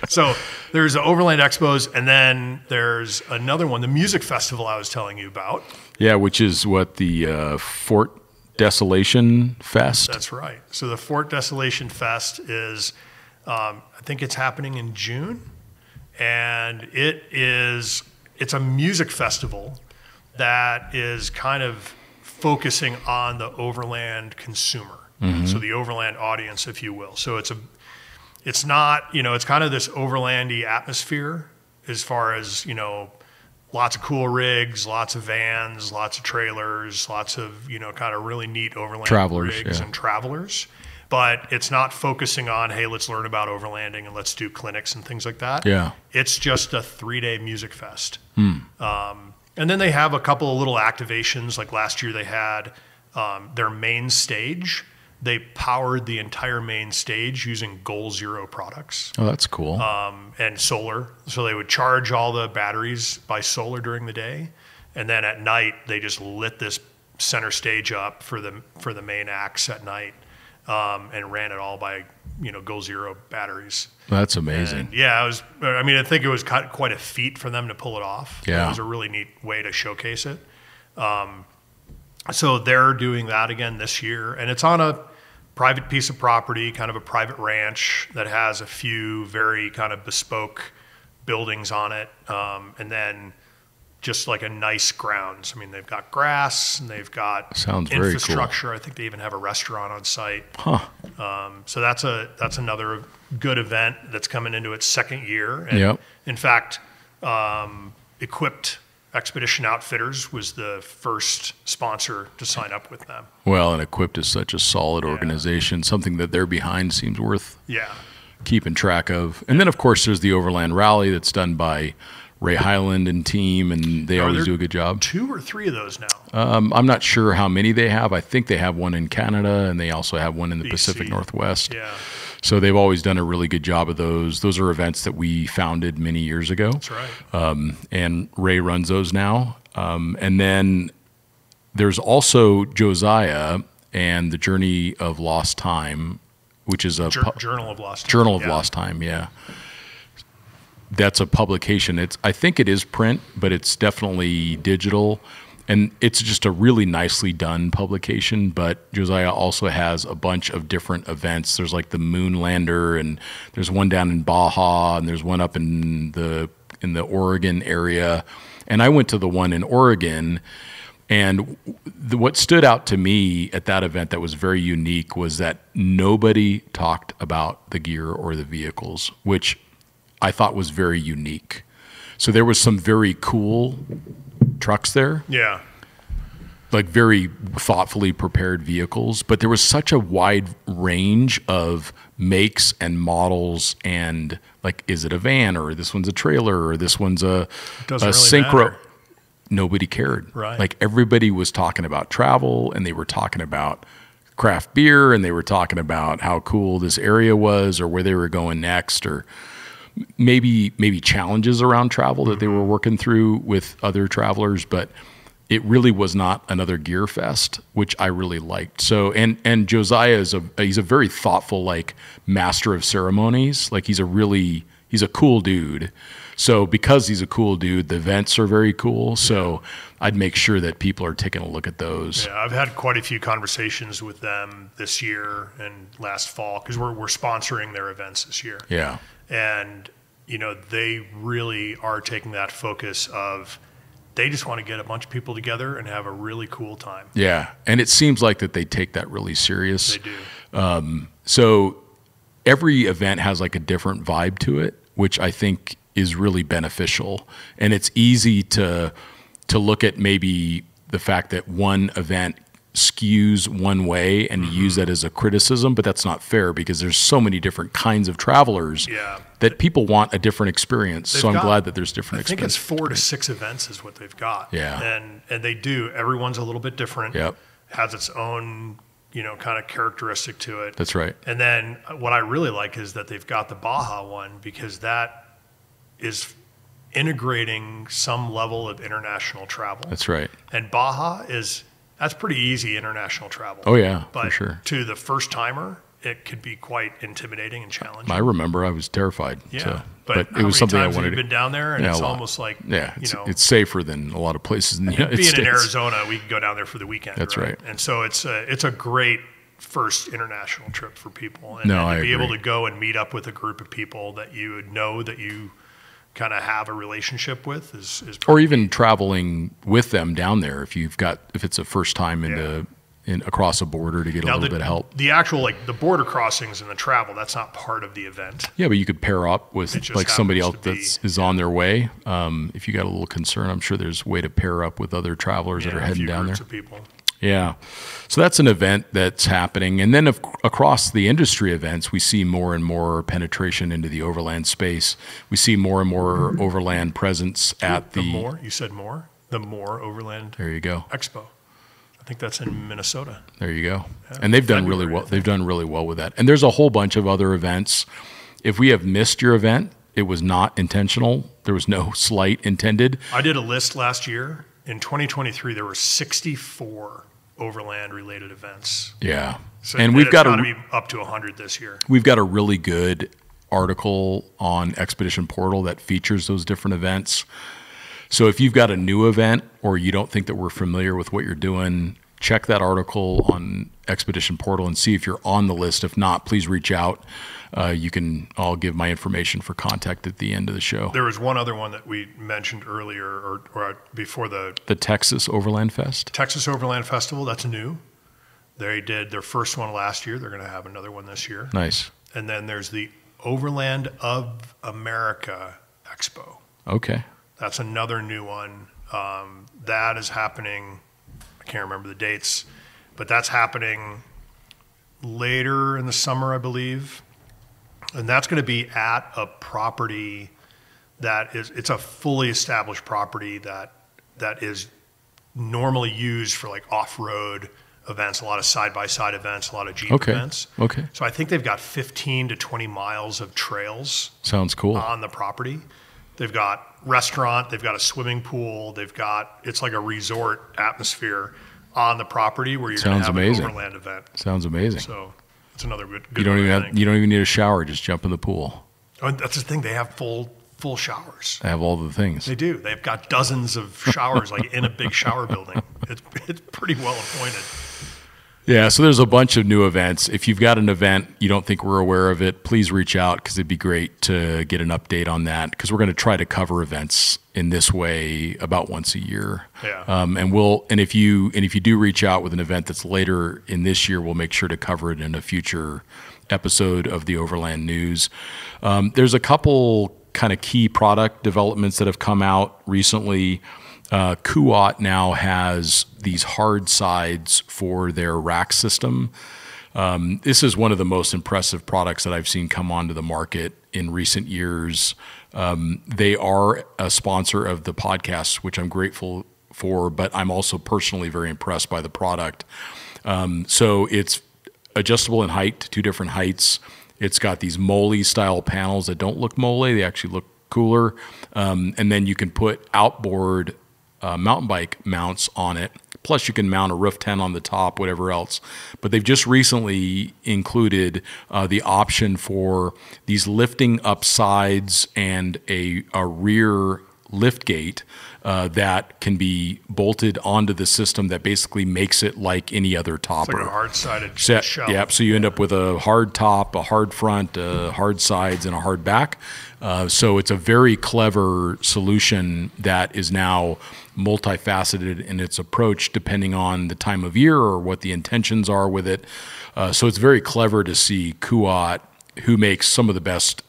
So there's the Overland Expos, and then there's another one, the music festival I was telling you about. Yeah, which is what the Fort Desolation Fest. That's right. So the Fort Desolation Fest is, I think it's happening in June, and it's a music festival that is kind of focusing on the overland consumer. So the overland audience, if you will. So it's not, it's kind of this overlandy atmosphere as far as, lots of cool rigs, lots of vans, lots of trailers, lots of, kind of really neat overland Travelers, rigs yeah. and travelers. But it's not focusing on, hey, let's learn about overlanding and let's do clinics and things like that. Yeah. It's just a 3-day music fest. And then they have a couple of little activations. Like last year they had their main stage. They powered the entire main stage using Goal Zero products. Oh, that's cool. And solar. So they would charge all the batteries by solar during the day. And then at night, they just lit this center stage up for the main acts at night, and ran it all by, Goal Zero batteries. That's amazing. And yeah, I think it was quite a feat for them to pull it off. Yeah. It was a really neat way to showcase it. So they're doing that again this year, and it's on a private piece of property, kind of a private ranch that has a few very kind of bespoke buildings on it, and then just like a nice grounds. I mean, they've got grass and they've got Sounds very cool. infrastructure. I think they even have a restaurant on site. Huh. So that's another good event that's coming into its second year. And Yep. in fact, Equipped Expedition Outfitters was the first sponsor to sign up with them. Well, and Equipped is such a solid organization. Something that they're behind seems worth Yeah. keeping track of. And then, of course, there's the Overland Rally that's done by Ray Highland and team, and they always do a good job. 2 or 3 of those now. I'm not sure how many they have. I think they have one in Canada, and they also have one in the BC. Pacific Northwest. Yeah. So they've always done a really good job of those. Those are events that we founded many years ago. That's right. And Ray runs those now. And then there's also Josiah and the Journey of Lost Time, which is a Journal of Lost Time. Journal of Lost Time, yeah. That's a publication. I think it is print, but it's definitely digital. And it's just a really nicely done publication, but Josiah also has a bunch of different events. There's like the Moonlander, and there's one down in Baja, and there's one up in the Oregon area. And I went to the one in Oregon, and what stood out to me at that event that was very unique was that nobody talked about the gear or the vehicles, which I thought was very unique. So there was some very cool trucks there. Yeah. Like very thoughtfully prepared vehicles, but there was such a wide range of makes and models, and like, is it a van, or this one's a trailer, or this one's a synchro? Matter. Nobody cared. Right. Like everybody was talking about travel, and they were talking about craft beer, and they were talking about how cool this area was, or where they were going next, or maybe challenges around travel that they were working through with other travelers, but it really was not another gear fest, which I really liked. So, and Josiah he's a very thoughtful, like, master of ceremonies. Like he's a cool dude. So because he's a cool dude, the events are very cool. So I'd make sure that people are taking a look at those. Yeah, I've had quite a few conversations with them this year and last fall, because we're sponsoring their events this year. Yeah. And, they really are taking that focus of, they just want to get a bunch of people together and have a really cool time. Yeah. And it seems like that they take that really serious. They do. So every event has like a different vibe to it, which I think is really beneficial. And it's easy to look at maybe the fact that one event skews one way and use that as a criticism, but that's not fair, because there's so many different kinds of travelers that people want a different experience. So I'm glad that there's different experiences. I think it's 4 to 6 events is what they've got. Yeah. And they do. Everyone's a little bit different. Yep. Has its own, kind of characteristic to it. That's right. And then what I really like is that they've got the Baja one, because that is integrating some level of international travel. That's right. And Baja that's pretty easy international travel. Oh yeah, but for sure. To the first timer, it could be quite intimidating and challenging. I remember I was terrified. Yeah, so, but it was something I wanted. Have you been down there, and it's almost like it's safer than a lot of places in the United States. Being in Arizona, we can go down there for the weekend. That's right. And so it's a great first international trip for people, and I be agree. able to go and meet up with a group of people that you would know that you kind of have a relationship with is or even traveling with them down there if it's a first time across a border to get a little bit of help. The actual the border crossings and the travel, that's not part of the event. Yeah, but you could pair up with somebody else is on their way. If you got a little concern, I'm sure there's a way to pair up with other travelers that are heading down there. Of people. Yeah. So that's an event that's happening. And then across the industry events, we see more and more penetration into the overland space. We see more and more overland presence at the More Overland there you go. Expo. I think that's in Minnesota. There you go. Yeah, and they've done really well. They've done really well with that. And there's a whole bunch of other events. If we have missed your event, it was not intentional. There was no slight intended. I did a list last year. In 2023, there were 64 overland-related events. Yeah, so and we've got to be up to 100 this year. We've got a really good article on Expedition Portal that features those different events. So if you've got a new event or you don't think that we're familiar with what you're doing, check that article on Expedition Portal and see if you're on the list. If not, please reach out. I'll give my information for contact at the end of the show. There was one other one that we mentioned earlier or before the Texas Overland Fest. Texas Overland Festival, that's new. They did their first one last year. They're going to have another one this year. Nice. And then there's the Overland of America Expo. Okay. That's another new one. That is happening, I can't remember the dates, but that's happening later in the summer, I believe. And that's going to be at a property it's a fully established property that is normally used for off-road events, a lot of side-by-side events, a lot of Jeep events. Okay. So I think they've got 15 to 20 miles of trails. Sounds cool. On the property. They've got restaurant, they've got a swimming pool, it's like a resort atmosphere on the property where you're going to have an overland event. Sounds amazing. So it's another good you don't even need a shower, just jump in the pool. Oh, that's the thing, they have full showers. They have all the things. They do. They've got dozens of showers in a big shower building. It's pretty well appointed. Yeah, so there's a bunch of new events. If you've got an event, you don't think we're aware of it, please reach out because it'd be great to get an update on that because we're going to try to cover events in this way about once a year. Yeah. And if you do reach out with an event that's later in this year, we'll make sure to cover it in a future episode of the Overland News. There's a couple kind of key product developments that have come out recently. Kuat now has these hard sides for their rack system. This is one of the most impressive products that I've seen come onto the market in recent years. They are a sponsor of the podcast, which I'm grateful for, but I'm also personally very impressed by the product. So it's adjustable in height to 2 different heights. It's got these Moley style panels that don't look Moley. They actually look cooler. And then you can put outboard mountain bike mounts on it. Plus you can mount a roof tent on the top, whatever else. But they've just recently included the option for these lifting up sides and a rear lift gate that can be bolted onto the system that basically makes it like any other topper. It's like a hard-sided shell. Yep, so you end up with a hard top, a hard front, hard sides, and a hard back. So it's a very clever solution that is now multifaceted in its approach depending on the time of year or what the intentions are with it. So it's very clever to see Kuat, who makes some of the best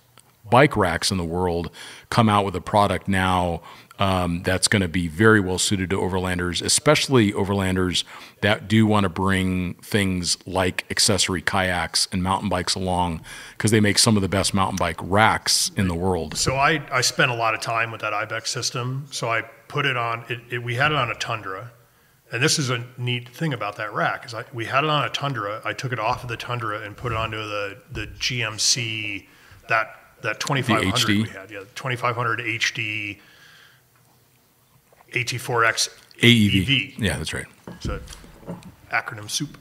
bike racks in the world, come out with a product now that's going to be very well suited to overlanders, especially overlanders that do want to bring things like accessory kayaks and mountain bikes along, because they make some of the best mountain bike racks in the world. So I spent a lot of time with that IBEX system. So I put it on, we had it on a Tundra. And this is a neat thing about that rack, is we had it on a Tundra. I took it off of the Tundra and put it onto the GMC, that 2500 we had. Yeah, 2500 HD AT4X AEV. Yeah, that's right. It's an acronym soup.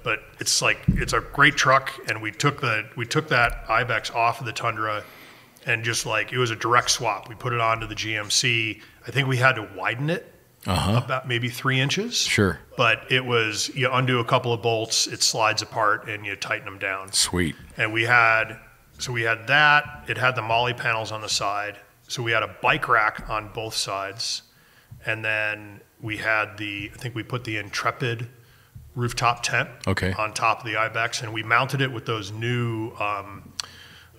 but it's a great truck, and we took that Ibex off of the Tundra, and just like, it was a direct swap. We put it onto the GMC. I think we had to widen it about maybe 3 inches. Sure. But it was, you undo a couple of bolts, it slides apart, and you tighten them down. Sweet. And we had that. It had the Molly panels on the side. So we had a bike rack on both sides. And then we had I think we put the Intrepid rooftop tent on top of the Ibex, and we mounted it with those new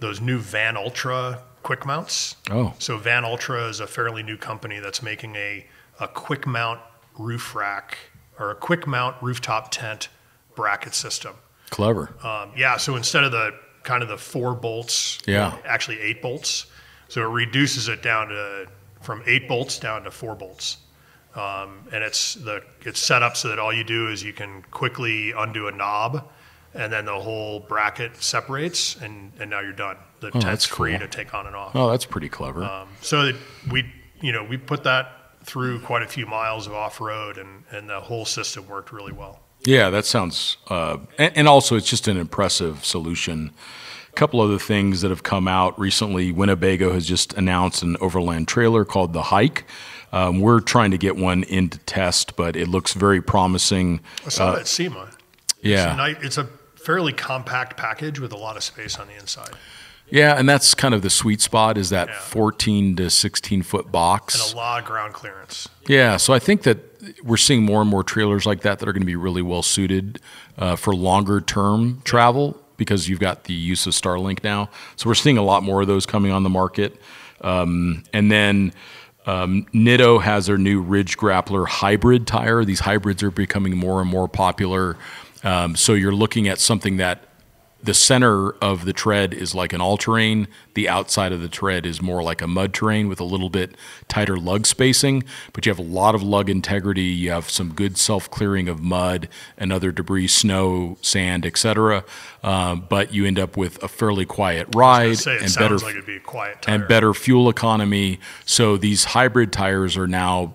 Van Ultra quick mounts. Oh. So Van Ultra is a fairly new company that's making a quick mount roof rack, or a quick mount rooftop tent bracket system. Clever. So instead of the 4 bolts, actually 8 bolts. So it reduces it down from 8 bolts down to 4 bolts. And it's set up so that all you do is you can quickly undo a knob, and then the whole bracket separates, and now you're done. The tent's free to take on and off. Oh, that's pretty clever. So we put that through quite a few miles of off-road, and the whole system worked really well. Yeah, that sounds, and also it's just an impressive solution. A couple other things that have come out recently. Winnebago has just announced an overland trailer called the Hike. We're trying to get one into test, but it looks very promising. I saw that at SEMA. Yeah. It's a fairly compact package with a lot of space on the inside. Yeah, and that's kind of the sweet spot, is that 14 to 16 foot box. And a lot of ground clearance. Yeah, so I think that we're seeing more and more trailers like that are going to be really well suited for longer term travel, because you've got the use of Starlink now. So we're seeing a lot more of those coming on the market. And then Nitto has their new Ridge Grappler hybrid tire. These hybrids are becoming more and more popular. So you're looking at something that the center of the tread is like an all-terrain. The outside of the tread is more like a mud terrain with a little bit tighter lug spacing, but you have a lot of lug integrity. You have some good self-clearing of mud and other debris, snow, sand, etc. But you end up with a fairly quiet ride and better, like it'd be a quiet tire. And better fuel economy. So these hybrid tires are now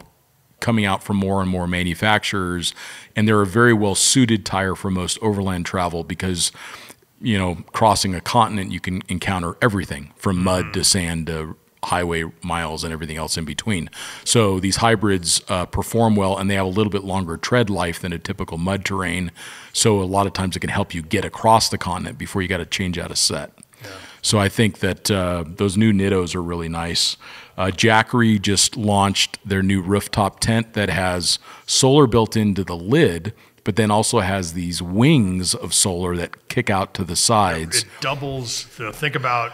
coming out from more and more manufacturers, and they're a very well-suited tire for most overland travel, because crossing a continent, you can encounter everything from mud to sand to highway miles and everything else in between. So these hybrids perform well, and they have a little bit longer tread life than a typical mud terrain. So a lot of times it can help you get across the continent before you got to change out a set. Yeah. So I think that those new Nittos are really nice. Jackery just launched their new rooftop tent that has solar built into the lid, but then also has these wings of solar that kick out to the sides. It doubles. Think about,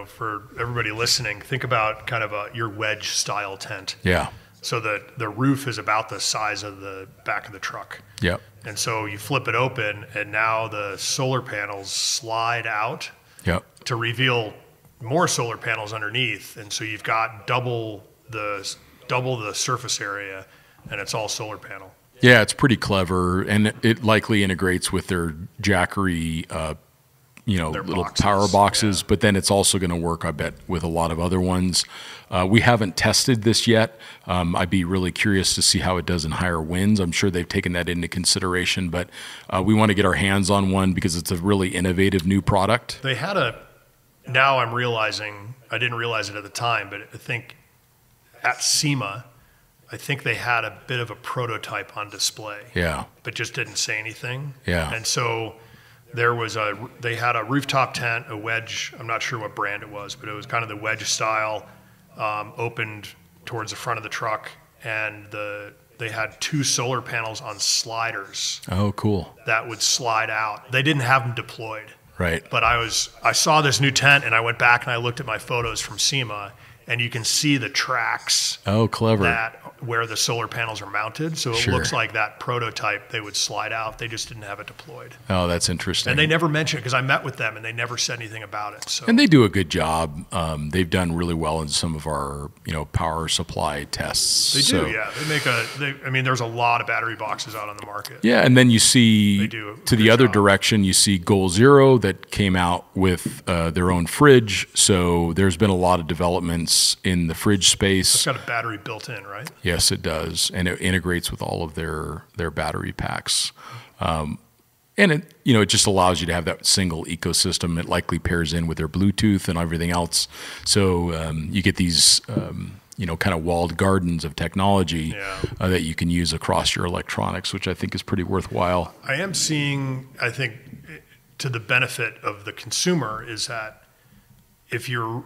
for everybody listening, think about kind of your wedge style tent. Yeah. So the roof is about the size of the back of the truck. Yep. And so you flip it open, and now the solar panels slide out. Yep. To reveal more solar panels underneath, and so you've got double the surface area, and it's all solar panel. Yeah, it's pretty clever, and it likely integrates with their Jackery, their little boxes. power boxes. Yeah. But then it's also going to work, I bet, with a lot of other ones. We haven't tested this yet. I'd be really curious to see how it does in higher winds. I'm sure they've taken that into consideration, but we want to get our hands on one because it's a really innovative new product. They had now I'm realizing, I didn't realize it at the time, but I think at SEMA, I think they had a bit of a prototype on display. Yeah. But just didn't say anything. Yeah. And so they had a rooftop tent, a wedge, I'm not sure what brand it was, but it was kind of the wedge style, opened towards the front of the truck, and they had 2 solar panels on sliders. Oh, cool. That would slide out. They didn't have them deployed. Right. But I saw this new tent, and I went back and I looked at my photos from SEMA, and you can see the tracks. Oh, clever. Where the solar panels are mounted. So it looks like that prototype, they would slide out. They just didn't have it deployed. Oh, that's interesting. And they never mentioned it, because I met with them and they never said anything about it. So. And they do a good job. They've done really well in some of our, power supply tests. They do, yeah. There's a lot of battery boxes out on the market. Yeah, and then you see to the other direction, you see Goal Zero that came out with their own fridge. So there's been a lot of developments in the fridge space. It's got a battery built in, right? Yes, it does, and it integrates with all of their battery packs. And And it, you know, it just allows you to have that single ecosystem. It likely pairs in with their Bluetooth and everything else. So you get these, you know, kind of walled gardens of technology that you can use across your electronics, which I think is pretty worthwhile. I am seeing, I think, to the benefit of the consumer is that if you're,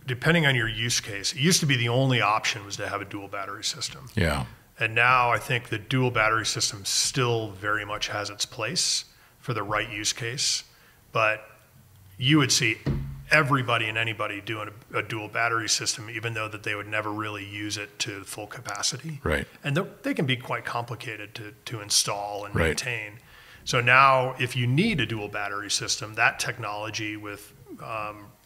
depending on your use case, it used to be the only option was to have a dual battery system. Yeah. And now I think the dual battery system still very much has its place for the right use case. But you would see everybody and anybody doing a dual battery system, even though that they would never really use it to full capacity. Right. And they can be quite complicated to install and Right. maintain. So now if you need a dual battery system, that technology with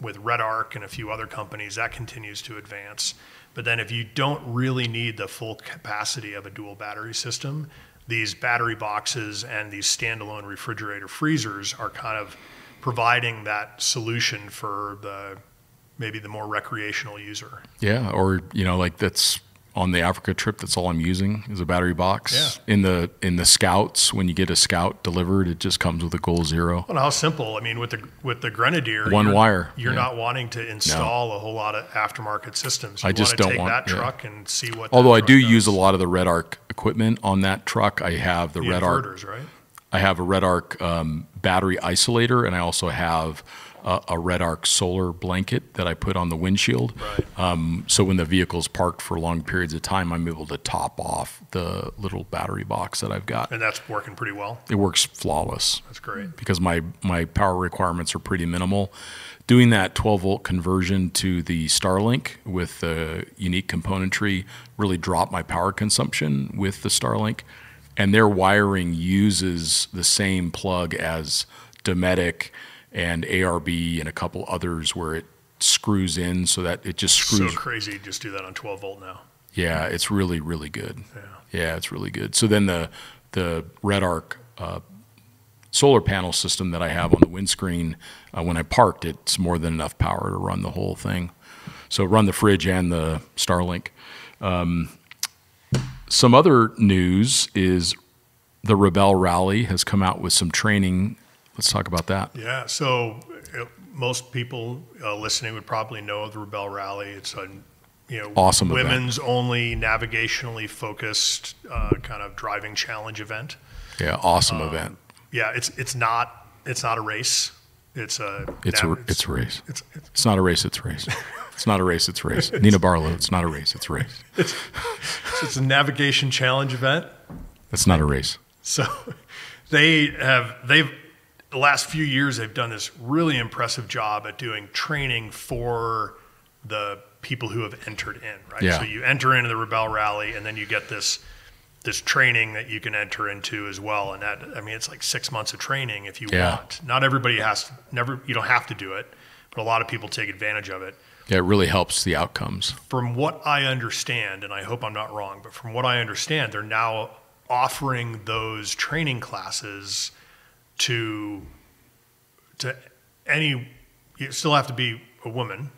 RedArc and a few other companies, that continues to advance. But then if you don't really need the full capacity of a dual battery system, these battery boxes and these standalone refrigerator freezers are kind of providing that solution for maybe the more recreational user. Yeah, or, you know, like that's on the Africa trip, that's all I'm using is a battery box. Yeah. In the Scouts, when you get a Scout delivered, it just comes with a Goal Zero. Well, how simple. I mean, with the Grenadier, One wire. You're not wanting to install a whole lot of aftermarket systems. You I just don't take want that truck and see what. Although I that do truck use does. a lot of the RedArc equipment on that truck. I have the RedArc inverters, right? I have a RedArc battery isolator, and I also have a RedArc solar blanket that I put on the windshield. Right. So when the vehicle's parked for long periods of time, I'm able to top off the little battery box that I've got. And that's working pretty well. It works flawless. That's great. Because my power requirements are pretty minimal. Doing that 12-volt conversion to the Starlink with the unique componentry really dropped my power consumption with the Starlink. And their wiring uses the same plug as Dometic and ARB and a couple others where it screws in so that it just screws. So crazy to just do that on 12 volt now. Yeah, it's really, really good. Yeah. Yeah, it's really good. So then the RedArc solar panel system that I have on the windscreen, when I parked, it's more than enough power to run the whole thing. So run the fridge and the Starlink. Some other news is the Rebel Rally has come out with some training. Let's talk about that. Yeah, so most people listening would probably know of the Rebel Rally. It's a awesome women's only navigationally focused kind of driving challenge event. Yeah, awesome event. Yeah, it's not a race. It's a race. It's not a race. It's a race. It's not a race. It's a race. Nina Barlow. It's not a race. It's a race. It's a navigation challenge event. That's not a race. So they've the last few years they've done this really impressive job at doing training for the people who have entered in, right? Yeah. So you enter into the Rebel Rally and then you get this training that you can enter into as well. And that, I mean, it's like 6 months of training if you want. Not everybody you don't have to do it, but a lot of people take advantage of it. Yeah, it really helps the outcomes. From what I understand, and I hope I'm not wrong, but from what I understand, they're now offering those training classes to any, you still have to be a woman,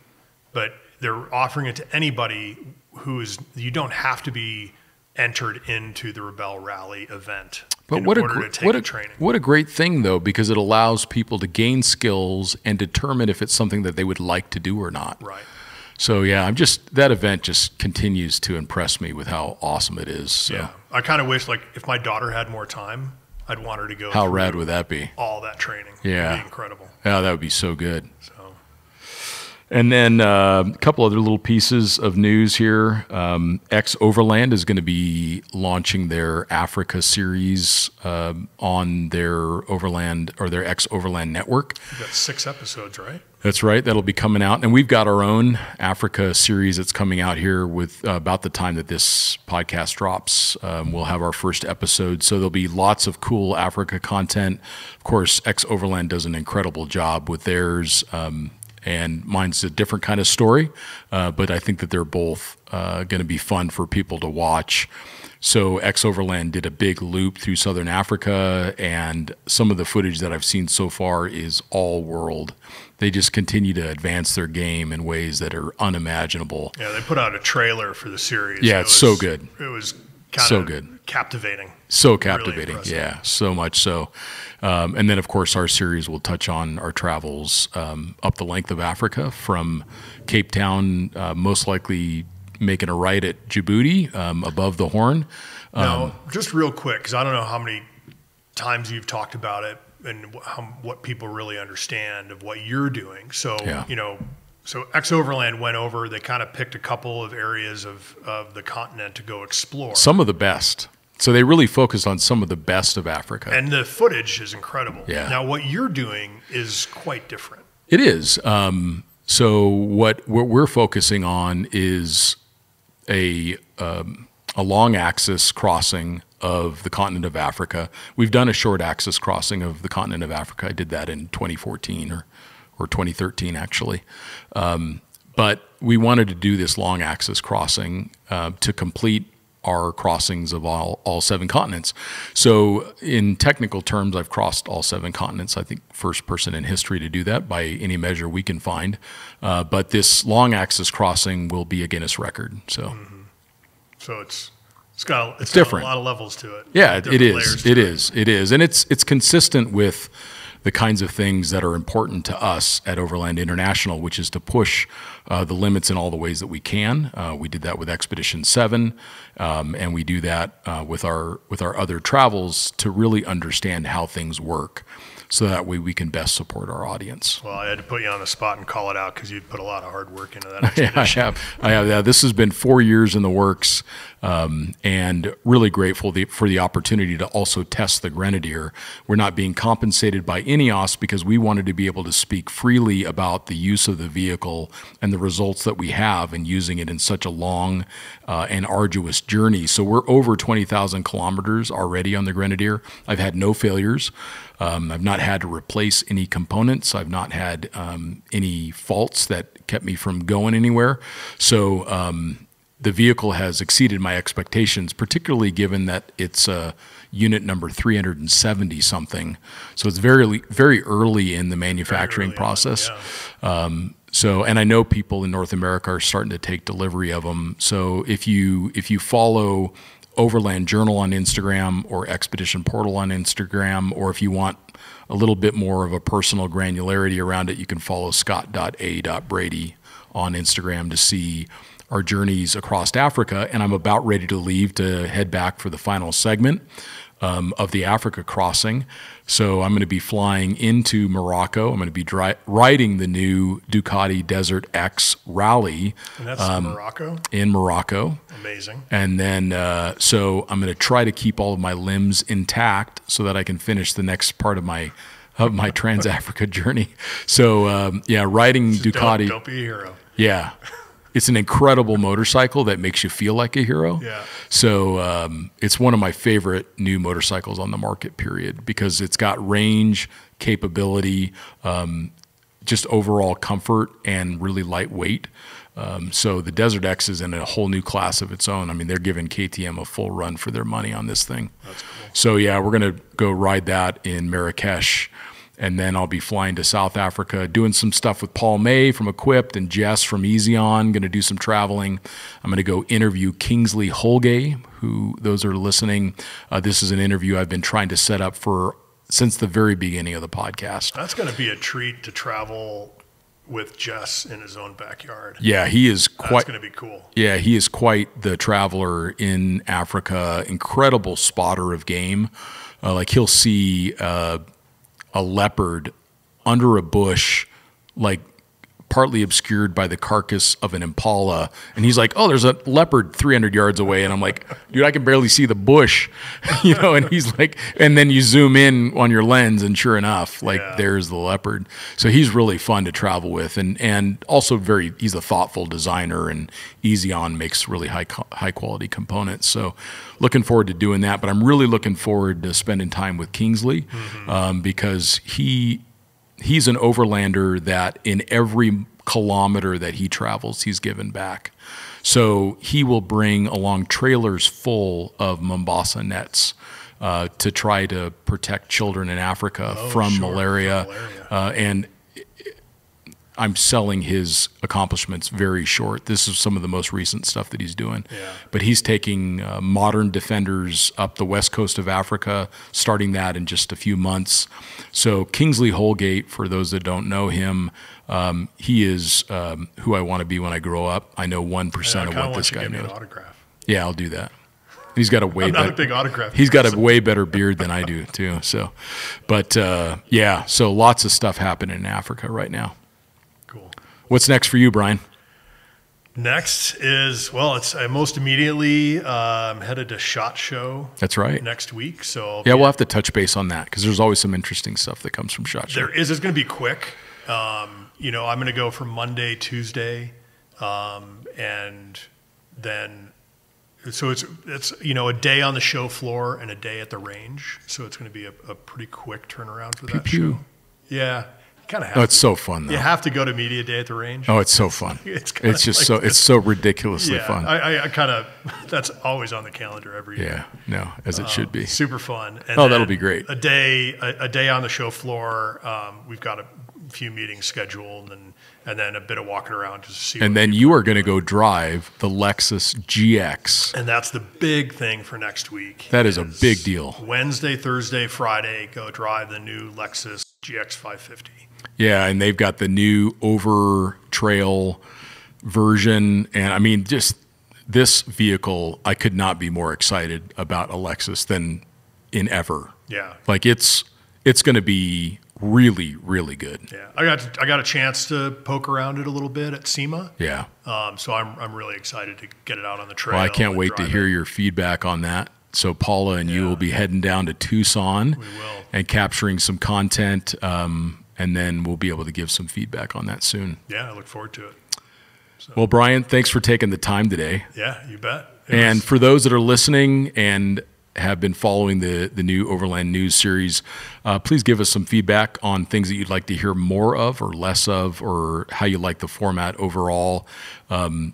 but they're offering it to anybody you don't have to be entered into the Rebel Rally event in order to take the training. What a great thing, though, because it allows people to gain skills and determine if it's something that they would like to do or not. Right. So, yeah, that event just continues to impress me with how awesome it is. So. Yeah. I kind of wish, like, if my daughter had more time, I'd want her to go How through rad would that be? all that training. Yeah. It'd be incredible. Yeah, that would be so good. So. And then a couple other little pieces of news here. X Overland is going to be launching their Africa series on their Overland or their X Overland network. You've got 6 episodes, right? That's right. That'll be coming out. And we've got our own Africa series that's coming out here with about the time that this podcast drops. We'll have our first episode. So there'll be lots of cool Africa content. Of course, X Overland does an incredible job with theirs. And mine's a different kind of story, but I think that they're both going to be fun for people to watch. So X Overland did a big loop through Southern Africa, and some of the footage that I've seen so far is all world. They just continue to advance their game in ways that are unimaginable. Yeah, they put out a trailer for the series. Yeah, it's so good. It was So good. Captivating. So captivating. Really yeah, so much so. And then, of course, our series will touch on our travels up the length of Africa from Cape Town, most likely making a right at Djibouti, above the Horn. Now, just real quick, because I don't know how many times you've talked about it and what people really understand of what you're doing. So, so Overland went over, they kind of picked a couple of areas of the continent to go explore. Some of the best. So they really focused on some of the best of Africa. And the footage is incredible. Yeah. Now, what you're doing is quite different. It is. So what we're focusing on is a long axis crossing of the continent of Africa. We've done a short axis crossing of the continent of Africa. I did that in 2014 or 2013, actually. But we wanted to do this long axis crossing to complete our crossings of all 7 continents. So in technical terms, I've crossed all 7 continents. I think first person in history to do that by any measure we can find. But this long axis crossing will be a Guinness record. So, so it's got different. A lot of levels to it. Yeah, it is, and it's consistent with the kinds of things that are important to us at Overland International, which is to push the limits in all the ways that we can. We did that with Expedition 7, and we do that with our other travels to really understand how things work, so that way we can best support our audience. Well, I had to put you on the spot and call it out because you put a lot of hard work into that expedition. Yeah, I have. Yeah, this has been 4 years in the works, and really grateful for the opportunity to also test the Grenadier. We're not being compensated by INEOS because we wanted to be able to speak freely about the use of the vehicle and the results that we have in using it in such a long and arduous journey. So we're over 20,000 kilometers already on the Grenadier. I've had no failures. I've not had to replace any components. I've not had any faults that kept me from going anywhere. So the vehicle has exceeded my expectations, particularly given that it's unit number 370 something. So it's very early in the manufacturing process. So, and I know people in North America are starting to take delivery of them. So if you follow Overland Journal on Instagram or Expedition Portal on Instagram, or if you want a little bit more of a personal granularity around it, you can follow scott.a.brady on Instagram to see our journeys across Africa. And I'm about ready to leave to head back for the final segment of the Africa crossing. So I'm going to be flying into Morocco. I'm going to be riding the new Ducati Desert X Rally. And that's Morocco? In Morocco. Amazing. And then, so I'm going to try to keep all of my limbs intact so that I can finish the next part of my Trans-Africa journey. So, yeah, riding Ducati. Don't be a hero. Yeah. It's an incredible motorcycle that makes you feel like a hero. Yeah. So it's one of my favorite new motorcycles on the market, period, because it's got range, capability, just overall comfort, and really lightweight. So the Desert X is in a whole new class of its own. I mean, they're giving KTM a full run for their money on this thing. That's cool. So, yeah, we're going to go ride that in Marrakesh. And then I'll be flying to South Africa, doing some stuff with Paul May from Equipped and Jess from Easy On. Going to do some traveling. I'm going to go interview Kingsley Holgay, who, those are listening, this is an interview I've been trying to set up since the very beginning of the podcast. That's going to be a treat to travel with Jess in his own backyard. Yeah, he is quite. That's going to be cool. Yeah, he is quite the traveler in Africa. Incredible spotter of game. Like he'll see a leopard under a bush, like partly obscured by the carcass of an impala. And he's like, oh, there's a leopard 300 yards away. And I'm like, dude, I can barely see the bush, and he's like, and then you zoom in on your lens and sure enough, there's the leopard. So he's really fun to travel with. And also he's a thoughtful designer, and Easy On makes really high quality components. So looking forward to doing that, but I'm really looking forward to spending time with Kingsley, because he's an overlander that in every kilometer that he travels, he's given back. So he will bring along trailers full of Mombasa nets to try to protect children in Africa from malaria. And I'm selling his accomplishments very short. This is some of the most recent stuff that he's doing. Yeah. But he's taking modern defenders up the west coast of Africa, starting that in just a few months. So Kingsley Holgate, for those that don't know him, he is who I want to be when I grow up. I know 1% of what this guy knows. Autograph. Yeah, I'll do that. He's got a way I'm not better, a big autograph. He's got a way better beard than I do too. So, but yeah, so lots of stuff happening in Africa right now. Cool. What's next for you, Brian? Next is, well, it's most immediately headed to SHOT Show. That's right. Next week. So yeah, we'll have to touch base on that because there's always some interesting stuff that comes from SHOT Show. There is. It's going to be quick. You know, I'm going to go from Monday, Tuesday, and then so it's you know, a day on the show floor and a day at the range. So it's going to be a pretty quick turnaround for that show. Yeah. Kind of. It's so fun though. You have to go to media day at the range. Oh, it's so fun. It's just like it's so ridiculously fun. I kind of, that's always on the calendar every year. Yeah, no, as it should be. Super fun. And that'll be great. A day on the show floor. We've got a few meetings scheduled, and then a bit of walking around just to see. And then you are going to go drive the Lexus GX. And that's the big thing for next week. That is a big deal. Wednesday, Thursday, Friday, go drive the new Lexus GX 550. Yeah, and they've got the new over trail version. And I mean, just this vehicle, I could not be more excited about a Lexus than in ever. Yeah. Like it's going to be really, really good. Yeah. I got a chance to poke around it a little bit at SEMA. Yeah. So I'm really excited to get it out on the trail. Well, I can't wait to hear your feedback on that. So Paula and you will be heading down to Tucson. We will. And capturing some content. And then we'll be able to give some feedback on that soon. Yeah, I look forward to it. So. Well, Brian, thanks for taking the time today. Yeah, you bet. And for those that are listening and have been following the new Overland News series, please give us some feedback on things that you'd like to hear more of or less of, or how you like the format overall.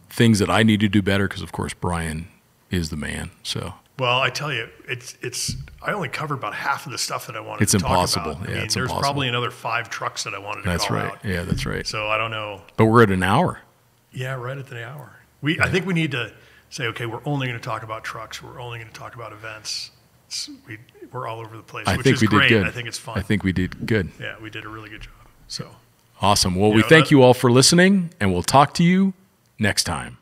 Things that I need to do better because, of course, Brian is the man. So. Well, I tell you, it's. I only covered about half of the stuff that I wanted to talk impossible. about. Yeah, I mean, it's there's impossible. probably another 5 trucks that I wanted to call right. out. Yeah, that's right. So I don't know. But we're at an hour. Yeah, right at the hour. I think we need to say, okay, we're only going to talk about trucks. We're only going to talk about events. We're all over the place, which is great. Did good. I think it's fun. I think we did good. Yeah, we did a really good job. So awesome. Well, we thank you all for listening, and we'll talk to you next time.